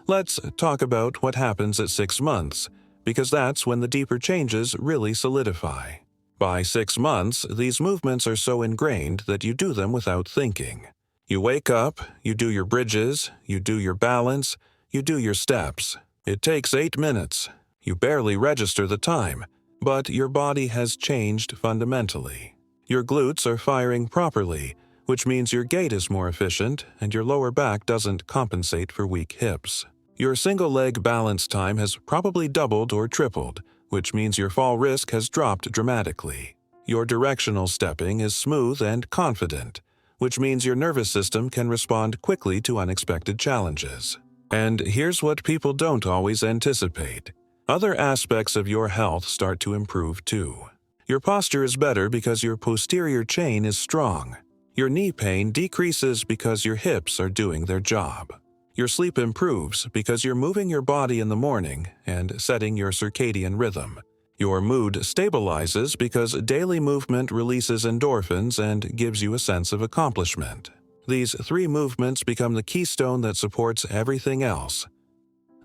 Let's talk about what happens at 6 months, because that's when the deeper changes really solidify. By 6 months, these movements are so ingrained that you do them without thinking. You wake up, you do your bridges, you do your balance, you do your steps. It takes 8 minutes. You barely register the time, but your body has changed fundamentally. Your glutes are firing properly, which means your gait is more efficient and your lower back doesn't compensate for weak hips. Your single-leg balance time has probably doubled or tripled, which means your fall risk has dropped dramatically. Your directional stepping is smooth and confident, which means your nervous system can respond quickly to unexpected challenges. And here's what people don't always anticipate. Other aspects of your health start to improve too. Your posture is better because your posterior chain is strong. Your knee pain decreases because your hips are doing their job. Your sleep improves because you're moving your body in the morning and setting your circadian rhythm. Your mood stabilizes because daily movement releases endorphins and gives you a sense of accomplishment. These 3 movements become the keystone that supports everything else.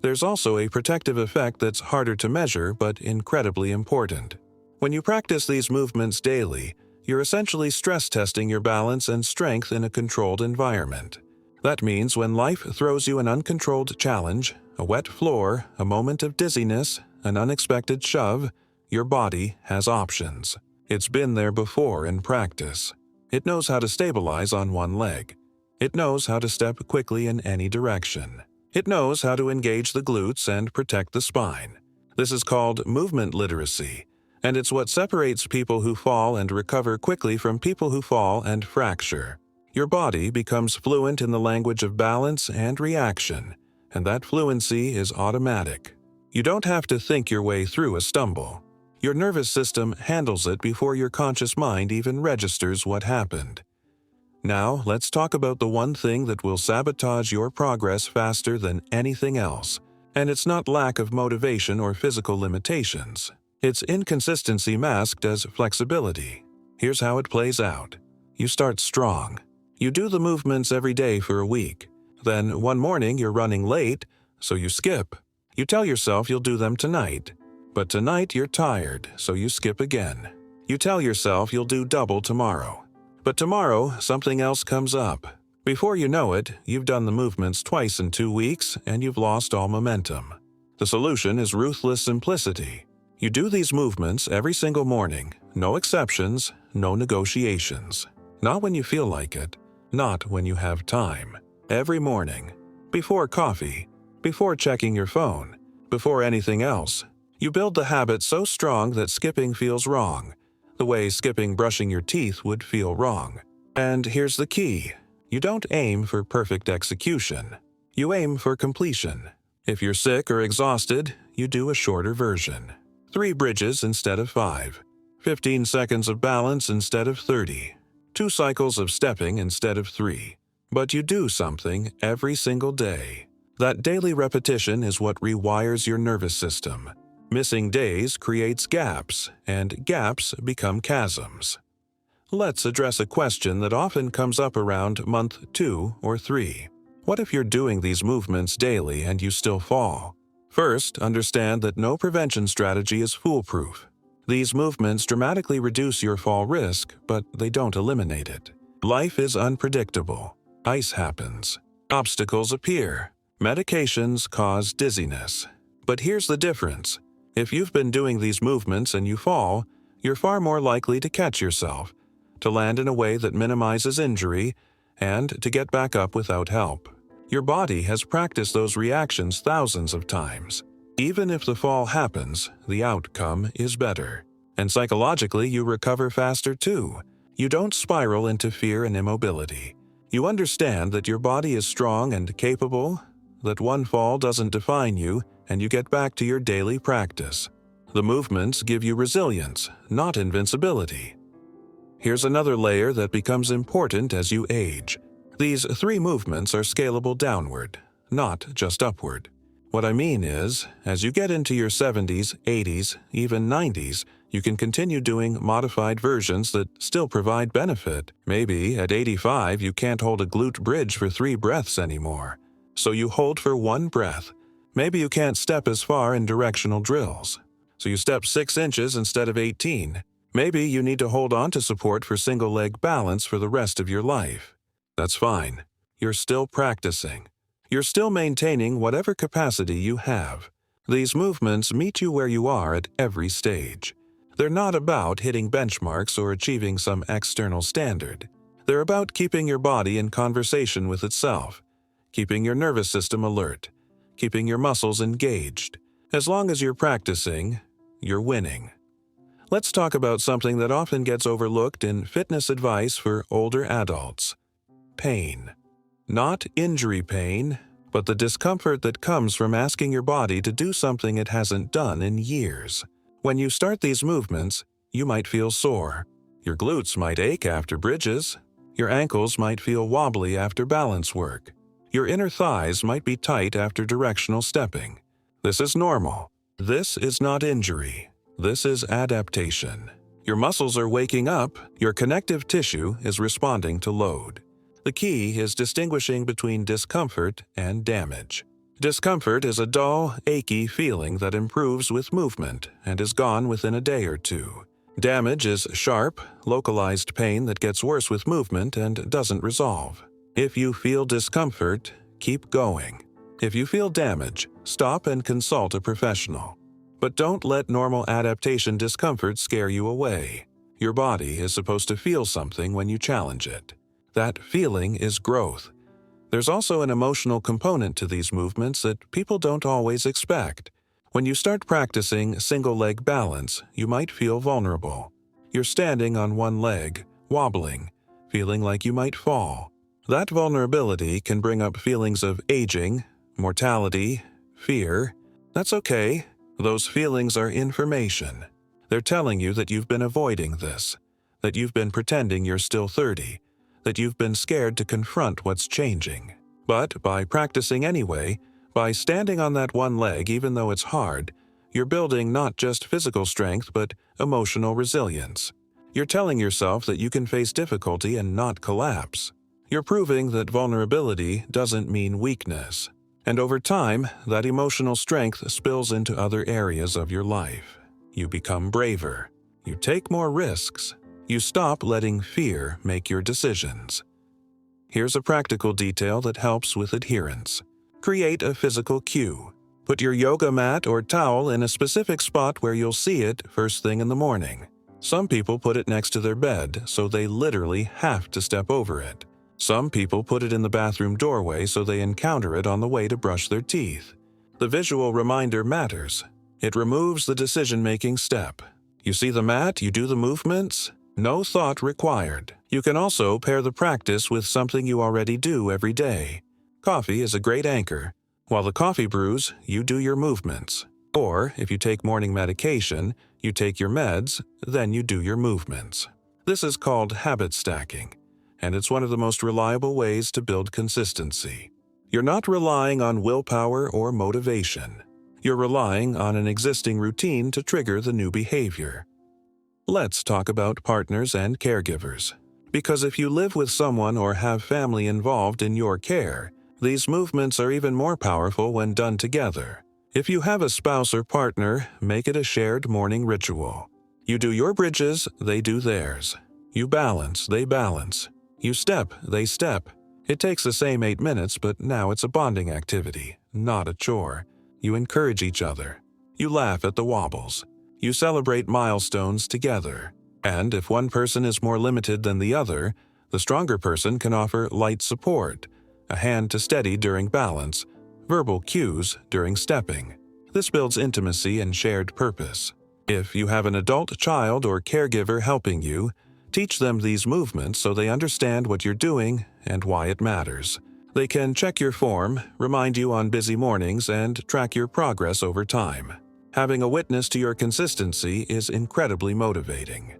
There's also a protective effect that's harder to measure but incredibly important. When you practice these movements daily, you're essentially stress testing your balance and strength in a controlled environment. That means when life throws you an uncontrolled challenge, a wet floor, a moment of dizziness, an unexpected shove, your body has options. It's been there before in practice. It knows how to stabilize on one leg. It knows how to step quickly in any direction. It knows how to engage the glutes and protect the spine. This is called movement literacy, and it's what separates people who fall and recover quickly from people who fall and fracture. Your body becomes fluent in the language of balance and reaction, and that fluency is automatic. You don't have to think your way through a stumble. Your nervous system handles it before your conscious mind even registers what happened. Now, let's talk about the one thing that will sabotage your progress faster than anything else. And it's not lack of motivation or physical limitations. It's inconsistency masked as flexibility. Here's how it plays out. You start strong. You do the movements every day for a week. Then one morning you're running late, so you skip. You tell yourself you'll do them tonight. But tonight you're tired, so you skip again. You tell yourself you'll do double tomorrow. But tomorrow, something else comes up. Before you know it, you've done the movements twice in 2 weeks and you've lost all momentum. The solution is ruthless simplicity. You do these movements every single morning, no exceptions, no negotiations. Not when you feel like it, not when you have time. Every morning, before coffee, before checking your phone, before anything else. You build the habit so strong that skipping feels wrong, the way skipping brushing your teeth would feel wrong. And here's the key. You don't aim for perfect execution. You aim for completion. If you're sick or exhausted, you do a shorter version. 3 bridges instead of 5. 15 seconds of balance instead of 30. 2 cycles of stepping instead of 3. But you do something every single day. That daily repetition is what rewires your nervous system. Missing days creates gaps, and gaps become chasms. Let's address a question that often comes up around month 2 or 3. What if you're doing these movements daily and you still fall? First, understand that no prevention strategy is foolproof. These movements dramatically reduce your fall risk, but they don't eliminate it. Life is unpredictable. Ice happens. Obstacles appear. Medications cause dizziness. But here's the difference. If you've been doing these movements and you fall, you're far more likely to catch yourself, to land in a way that minimizes injury, and to get back up without help. Your body has practiced those reactions thousands of times. Even if the fall happens, the outcome is better. And psychologically, you recover faster too. You don't spiral into fear and immobility. You understand that your body is strong and capable, that one fall doesn't define you, and you get back to your daily practice. The movements give you resilience, not invincibility. Here's another layer that becomes important as you age. These 3 movements are scalable downward, not just upward. What I mean is, as you get into your 70s, 80s, even 90s, you can continue doing modified versions that still provide benefit. Maybe at 85 you can't hold a glute bridge for 3 breaths anymore, so you hold for 1 breath. Maybe you can't step as far in directional drills, so you step 6 inches instead of 18. Maybe you need to hold on to support for single-leg balance for the rest of your life. That's fine. You're still practicing. You're still maintaining whatever capacity you have. These movements meet you where you are at every stage. They're not about hitting benchmarks or achieving some external standard. They're about keeping your body in conversation with itself, keeping your nervous system alert, keeping your muscles engaged. As long as you're practicing, you're winning. Let's talk about something that often gets overlooked in fitness advice for older adults: pain. Not injury pain, but the discomfort that comes from asking your body to do something it hasn't done in years. When you start these movements, you might feel sore. Your glutes might ache after bridges. Your ankles might feel wobbly after balance work. Your inner thighs might be tight after directional stepping. This is normal. This is not injury. This is adaptation. Your muscles are waking up. Your connective tissue is responding to load. The key is distinguishing between discomfort and damage. Discomfort is a dull, achy feeling that improves with movement and is gone within a day or two. Damage is sharp, localized pain that gets worse with movement and doesn't resolve. If you feel discomfort, keep going. If you feel damage, stop and consult a professional. But don't let normal adaptation discomfort scare you away. Your body is supposed to feel something when you challenge it. That feeling is growth. There's also an emotional component to these movements that people don't always expect. When you start practicing single-leg balance, you might feel vulnerable. You're standing on one leg, wobbling, feeling like you might fall. That vulnerability can bring up feelings of aging, mortality, fear. That's okay. Those feelings are information. They're telling you that you've been avoiding this, that you've been pretending you're still 30, that you've been scared to confront what's changing. But by practicing anyway, by standing on that one leg even though it's hard, you're building not just physical strength but emotional resilience. You're telling yourself that you can face difficulty and not collapse. You're proving that vulnerability doesn't mean weakness. And over time, that emotional strength spills into other areas of your life. You become braver. You take more risks. You stop letting fear make your decisions. Here's a practical detail that helps with adherence. Create a physical cue. Put your yoga mat or towel in a specific spot where you'll see it first thing in the morning. Some people put it next to their bed, so they literally have to step over it. Some people put it in the bathroom doorway so they encounter it on the way to brush their teeth. The visual reminder matters. It removes the decision-making step. You see the mat, you do the movements. No thought required. You can also pair the practice with something you already do every day. Coffee is a great anchor. While the coffee brews, you do your movements. Or, if you take morning medication, you take your meds, then you do your movements. This is called habit stacking, and it's one of the most reliable ways to build consistency. You're not relying on willpower or motivation. You're relying on an existing routine to trigger the new behavior. Let's talk about partners and caregivers. Because if you live with someone or have family involved in your care, these movements are even more powerful when done together. If you have a spouse or partner, make it a shared morning ritual. You do your bridges, they do theirs. You balance, they balance. You step, they step. It takes the same 8 minutes, but now it's a bonding activity, not a chore. You encourage each other. You laugh at the wobbles. You celebrate milestones together. And if one person is more limited than the other, the stronger person can offer light support, a hand to steady during balance, verbal cues during stepping. This builds intimacy and shared purpose. If you have an adult child or caregiver helping you, teach them these movements so they understand what you're doing and why it matters. They can check your form, remind you on busy mornings, and track your progress over time. Having a witness to your consistency is incredibly motivating.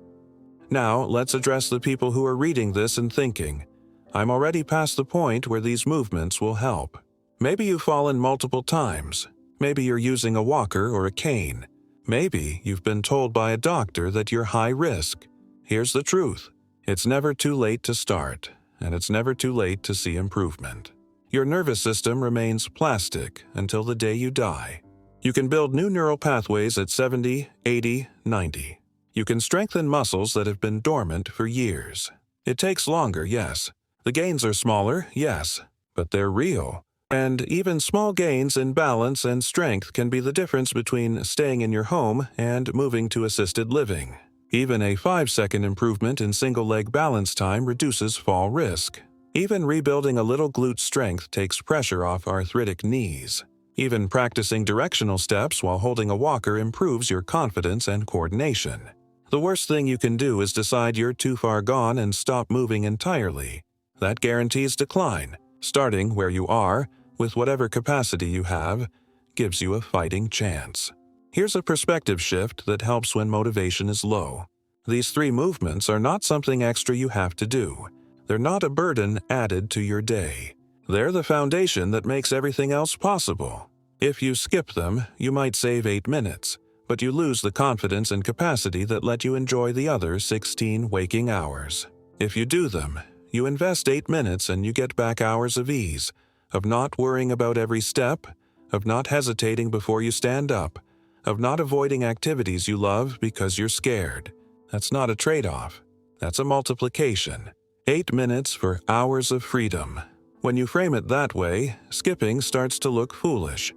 Now, let's address the people who are reading this and thinking, I'm already past the point where these movements will help. Maybe you've fallen multiple times. Maybe you're using a walker or a cane. Maybe you've been told by a doctor that you're high risk. Here's the truth. It's never too late to start, and it's never too late to see improvement. Your nervous system remains plastic until the day you die. You can build new neural pathways at 70, 80, 90. You can strengthen muscles that have been dormant for years. It takes longer, yes, The gains are smaller, yes, but they're real. And even small gains in balance and strength can be the difference between staying in your home and moving to assisted living. Even a 5-second improvement in single-leg balance time reduces fall risk. Even rebuilding a little glute strength takes pressure off arthritic knees. Even practicing directional steps while holding a walker improves your confidence and coordination. The worst thing you can do is decide you're too far gone and stop moving entirely. That guarantees decline. Starting where you are, with whatever capacity you have, gives you a fighting chance. Here's a perspective shift that helps when motivation is low. These 3 movements are not something extra you have to do. They're not a burden added to your day. They're the foundation that makes everything else possible. If you skip them, you might save 8 minutes, but you lose the confidence and capacity that let you enjoy the other 16 waking hours. If you do them, you invest 8 minutes and you get back hours of ease, of not worrying about every step, of not hesitating before you stand up, of not avoiding activities you love because you're scared. That's not a trade-off. That's a multiplication. 8 minutes for hours of freedom. When you frame it that way, skipping starts to look foolish.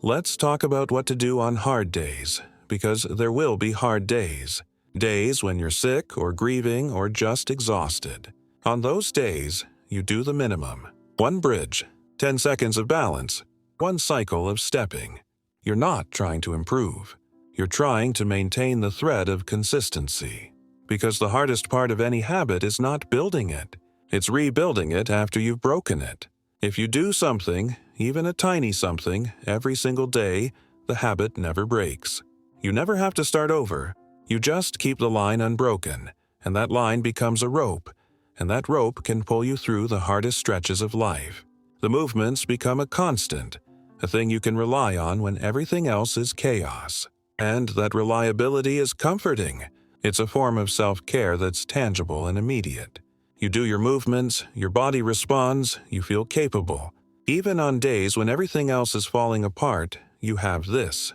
Let's talk about what to do on hard days, because there will be hard days. Days when you're sick or grieving or just exhausted. On those days, you do the minimum. 1 bridge, 10 seconds of balance, 1 cycle of stepping. You're not trying to improve. You're trying to maintain the thread of consistency. Because the hardest part of any habit is not building it. It's rebuilding it after you've broken it. If you do something, even a tiny something, every single day, the habit never breaks. You never have to start over. You just keep the line unbroken, and that line becomes a rope, and that rope can pull you through the hardest stretches of life. The movements become a constant, a thing you can rely on when everything else is chaos. And that reliability is comforting. It's a form of self-care that's tangible and immediate. You do your movements, your body responds, you feel capable. Even on days when everything else is falling apart, you have this.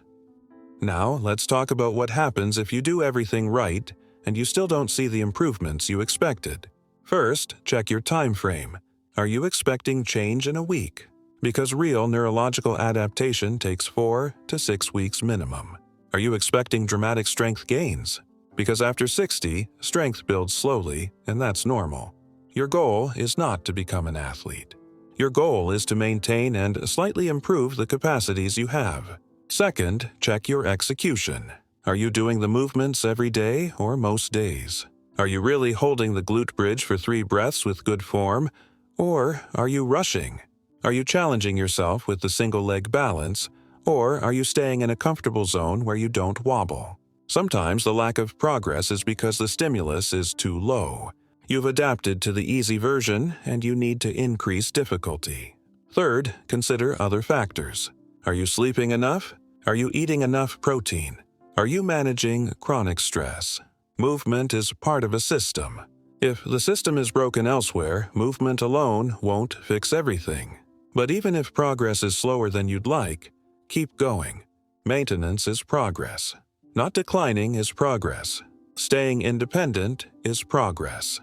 Now, let's talk about what happens if you do everything right and you still don't see the improvements you expected. First, check your time frame. Are you expecting change in a week? Because real neurological adaptation takes 4 to 6 weeks minimum. Are you expecting dramatic strength gains? Because after 60, strength builds slowly, and that's normal. Your goal is not to become an athlete. Your goal is to maintain and slightly improve the capacities you have. Second, check your execution. Are you doing the movements every day or most days? Are you really holding the glute bridge for 3 breaths with good form? Or are you rushing? Are you challenging yourself with the single leg balance? Or are you staying in a comfortable zone where you don't wobble? Sometimes the lack of progress is because the stimulus is too low. You've adapted to the easy version and you need to increase difficulty. Third, consider other factors. Are you sleeping enough? Are you eating enough protein? Are you managing chronic stress? Movement is part of a system. If the system is broken elsewhere, movement alone won't fix everything. But even if progress is slower than you'd like, keep going. Maintenance is progress. Not declining is progress. Staying independent is progress.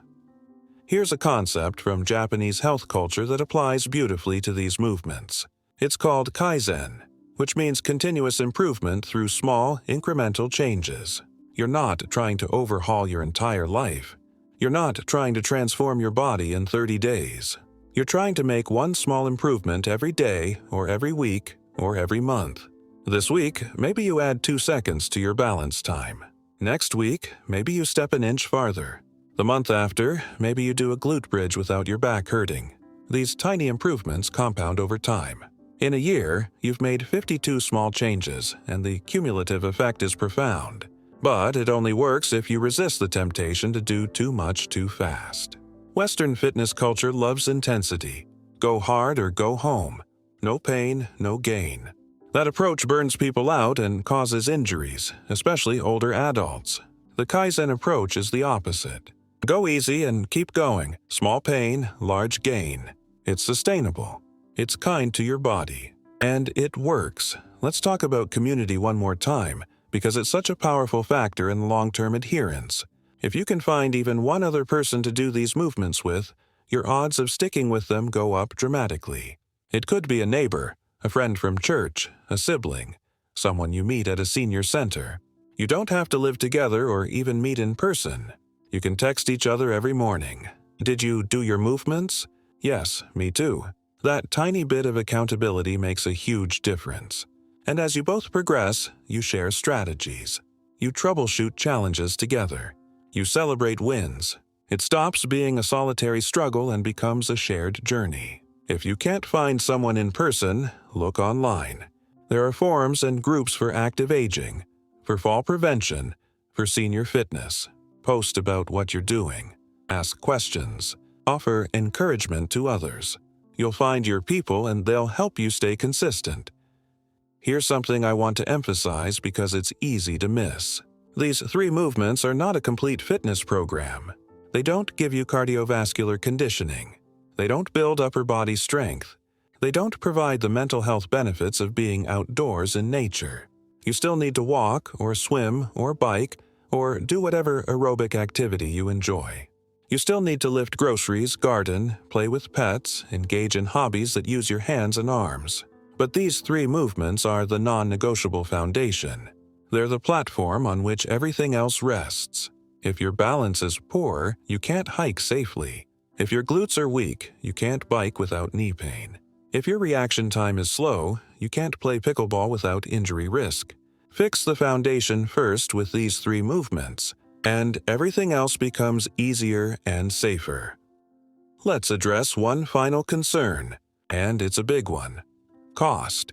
Here's a concept from Japanese health culture that applies beautifully to these movements. It's called kaizen, which means continuous improvement through small, incremental changes. You're not trying to overhaul your entire life. You're not trying to transform your body in 30 days. You're trying to make one small improvement every day, or every week, or every month. This week, maybe you add 2 seconds to your balance time. Next week, maybe you step an inch farther. The month after, maybe you do a glute bridge without your back hurting. These tiny improvements compound over time. In a year, you've made 52 small changes, and the cumulative effect is profound. But it only works if you resist the temptation to do too much too fast. Western fitness culture loves intensity. Go hard or go home. No pain, no gain. That approach burns people out and causes injuries, especially older adults. The Kaizen approach is the opposite. Go easy and keep going. Small pain, large gain. It's sustainable. It's kind to your body. And it works. Let's talk about community one more time, because it's such a powerful factor in long-term adherence. If you can find even one other person to do these movements with, your odds of sticking with them go up dramatically. It could be a neighbor, a friend from church, a sibling, someone you meet at a senior center. You don't have to live together or even meet in person. You can text each other every morning. Did you do your movements? Yes, me too. That tiny bit of accountability makes a huge difference. And as you both progress, you share strategies. You troubleshoot challenges together. You celebrate wins. It stops being a solitary struggle and becomes a shared journey. If you can't find someone in person, look online. There are forums and groups for active aging, for fall prevention, for senior fitness. Post about what you're doing. Ask questions. Offer encouragement to others. You'll find your people and they'll help you stay consistent. Here's something I want to emphasize because it's easy to miss. These 3 movements are not a complete fitness program. They don't give you cardiovascular conditioning. They don't build upper body strength. They don't provide the mental health benefits of being outdoors in nature. You still need to walk or swim or bike or do whatever aerobic activity you enjoy. You still need to lift groceries, garden, play with pets, engage in hobbies that use your hands and arms. But these 3 movements are the non-negotiable foundation. They're the platform on which everything else rests. If your balance is poor, you can't hike safely. If your glutes are weak, you can't bike without knee pain. If your reaction time is slow, you can't play pickleball without injury risk. Fix the foundation first with these 3 movements, and everything else becomes easier and safer. Let's address one final concern, and it's a big one: cost.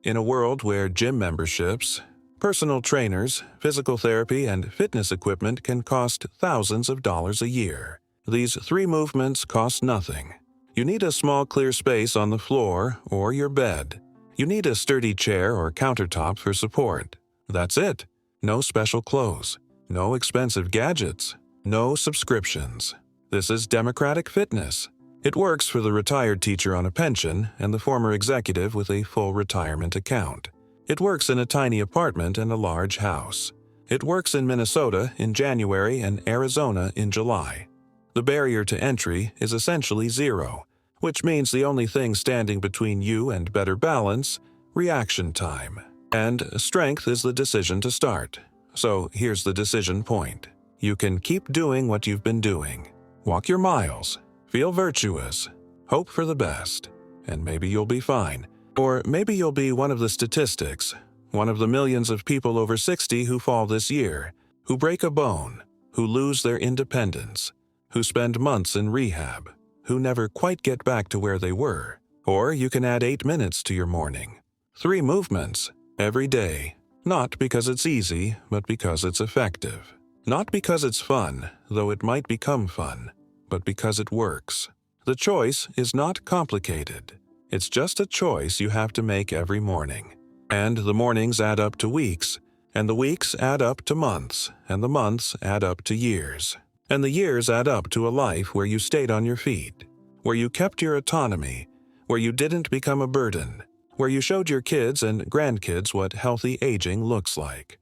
In a world where gym memberships, personal trainers, physical therapy, and fitness equipment can cost thousands of dollars a year, these 3 movements cost nothing. You need a small clear space on the floor or your bed. You need a sturdy chair or countertop for support. That's it. No special clothes. No expensive gadgets. No subscriptions. This is democratic fitness. It works for the retired teacher on a pension and the former executive with a full retirement account. It works in a tiny apartment and a large house. It works in Minnesota in January and Arizona in July. The barrier to entry is essentially 0, which means the only thing standing between you and better balance: reaction time. And strength is the decision to start. So here's the decision point. You can keep doing what you've been doing. Walk your miles. Feel virtuous. Hope for the best. And maybe you'll be fine. Or maybe you'll be one of the statistics, one of the millions of people over 60 who fall this year, who break a bone, who lose their independence, who spend months in rehab, who never quite get back to where they were. Or you can add 8 minutes to your morning. 3 movements every day. Not because it's easy, but because it's effective. Not because it's fun, though it might become fun, but because it works. The choice is not complicated. It's just a choice you have to make every morning. And the mornings add up to weeks, and the weeks add up to months, and the months add up to years. And the years add up to a life where you stayed on your feet, where you kept your autonomy, where you didn't become a burden, where you showed your kids and grandkids what healthy aging looks like.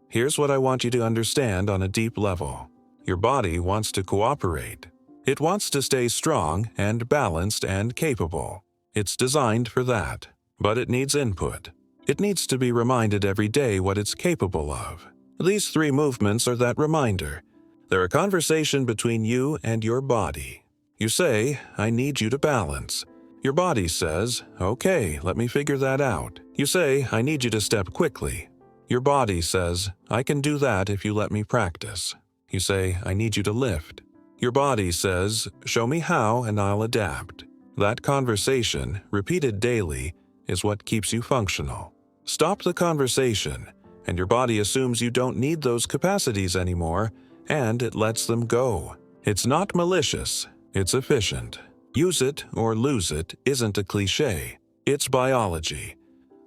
Here's what I want you to understand on a deep level. Your body wants to cooperate. It wants to stay strong and balanced and capable. It's designed for that, but it needs input. It needs to be reminded every day what it's capable of. These 3 movements are that reminder. They're a conversation between you and your body. You say, "I need you to balance." Your body says, "Okay, let me figure that out." You say, "I need you to step quickly." Your body says, "I can do that if you let me practice." You say, "I need you to lift." Your body says, "Show me how and I'll adapt." That conversation, repeated daily, is what keeps you functional. Stop the conversation, and your body assumes you don't need those capacities anymore, and it lets them go. It's not malicious, it's efficient. Use it or lose it isn't a cliche. It's biology.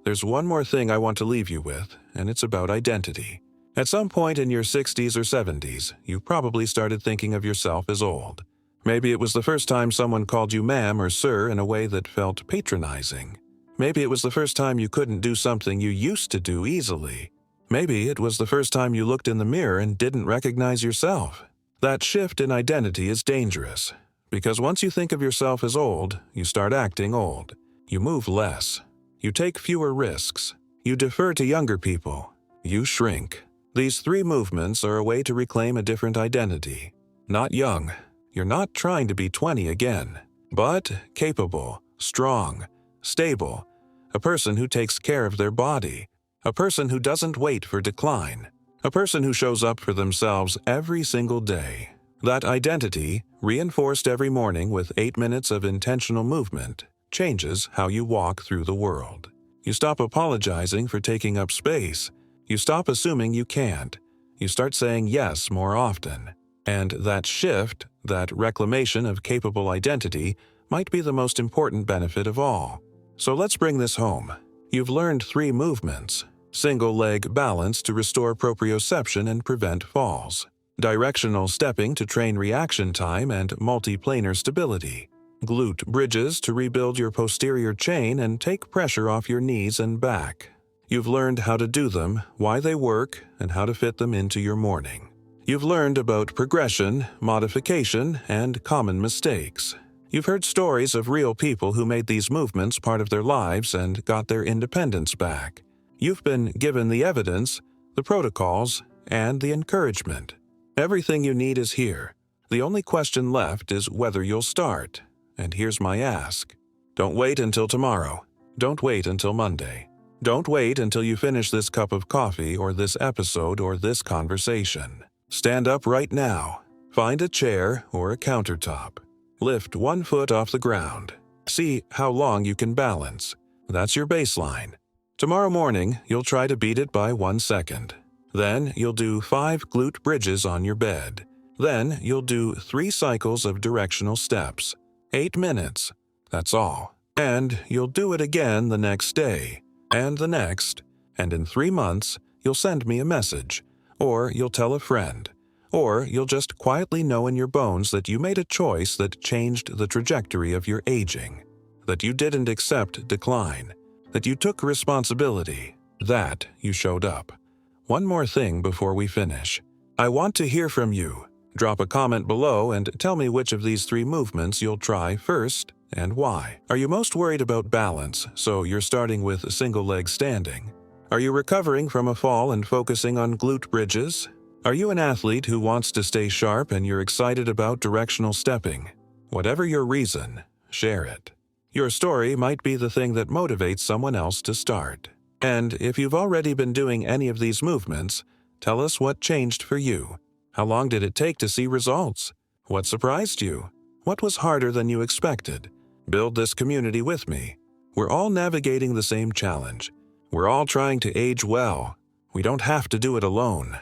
There's one more thing I want to leave you with, and it's about identity. At some point in your 60s or 70s, you probably started thinking of yourself as old. Maybe it was the first time someone called you ma'am or sir in a way that felt patronizing. Maybe it was the first time you couldn't do something you used to do easily. Maybe it was the first time you looked in the mirror and didn't recognize yourself. That shift in identity is dangerous, Because once you think of yourself as old, you start acting old. You move less. You take fewer risks. You defer to younger people. You shrink. These 3 movements are a way to reclaim a different identity. Not young. You're not trying to be 20 again, but capable, strong, stable, a person who takes care of their body, a person who doesn't wait for decline, a person who shows up for themselves every single day. That identity, reinforced every morning with 8 minutes of intentional movement, changes how you walk through the world. You stop apologizing for taking up space. You stop assuming you can't. You start saying yes more often. And that shift, that reclamation of capable identity, might be the most important benefit of all. So let's bring this home. You've learned 3 movements. Single leg balance to restore proprioception and prevent falls. Directional stepping to train reaction time and multiplanar stability. Glute bridges to rebuild your posterior chain and take pressure off your knees and back. You've learned how to do them, why they work, and how to fit them into your morning. You've learned about progression, modification, and common mistakes. You've heard stories of real people who made these movements part of their lives and got their independence back. You've been given the evidence, the protocols, and the encouragement. Everything you need is here. The only question left is whether you'll start. And here's my ask. Don't wait until tomorrow. Don't wait until Monday. Don't wait until you finish this cup of coffee or this episode or this conversation. Stand up right now. Find a chair or a countertop. Lift 1 foot off the ground. See how long you can balance. That's your baseline. Tomorrow morning, you'll try to beat it by 1 second. Then you'll do 5 glute bridges on your bed. Then you'll do 3 cycles of directional steps. 8 minutes. That's all. And you'll do it again the next day, and the next, and in 3 months, you'll send me a message, or you'll tell a friend, or you'll just quietly know in your bones that you made a choice that changed the trajectory of your aging, that you didn't accept decline, that you took responsibility, that you showed up. One more thing before we finish. I want to hear from you. Drop a comment below and tell me which of these 3 movements you'll try first and why. Are you most worried about balance, so you're starting with single leg standing? Are you recovering from a fall and focusing on glute bridges? Are you an athlete who wants to stay sharp and you're excited about directional stepping? Whatever your reason, share it. Your story might be the thing that motivates someone else to start. And if you've already been doing any of these movements, tell us what changed for you. How long did it take to see results? What surprised you? What was harder than you expected? Build this community with me. We're all navigating the same challenge. We're all trying to age well. We don't have to do it alone.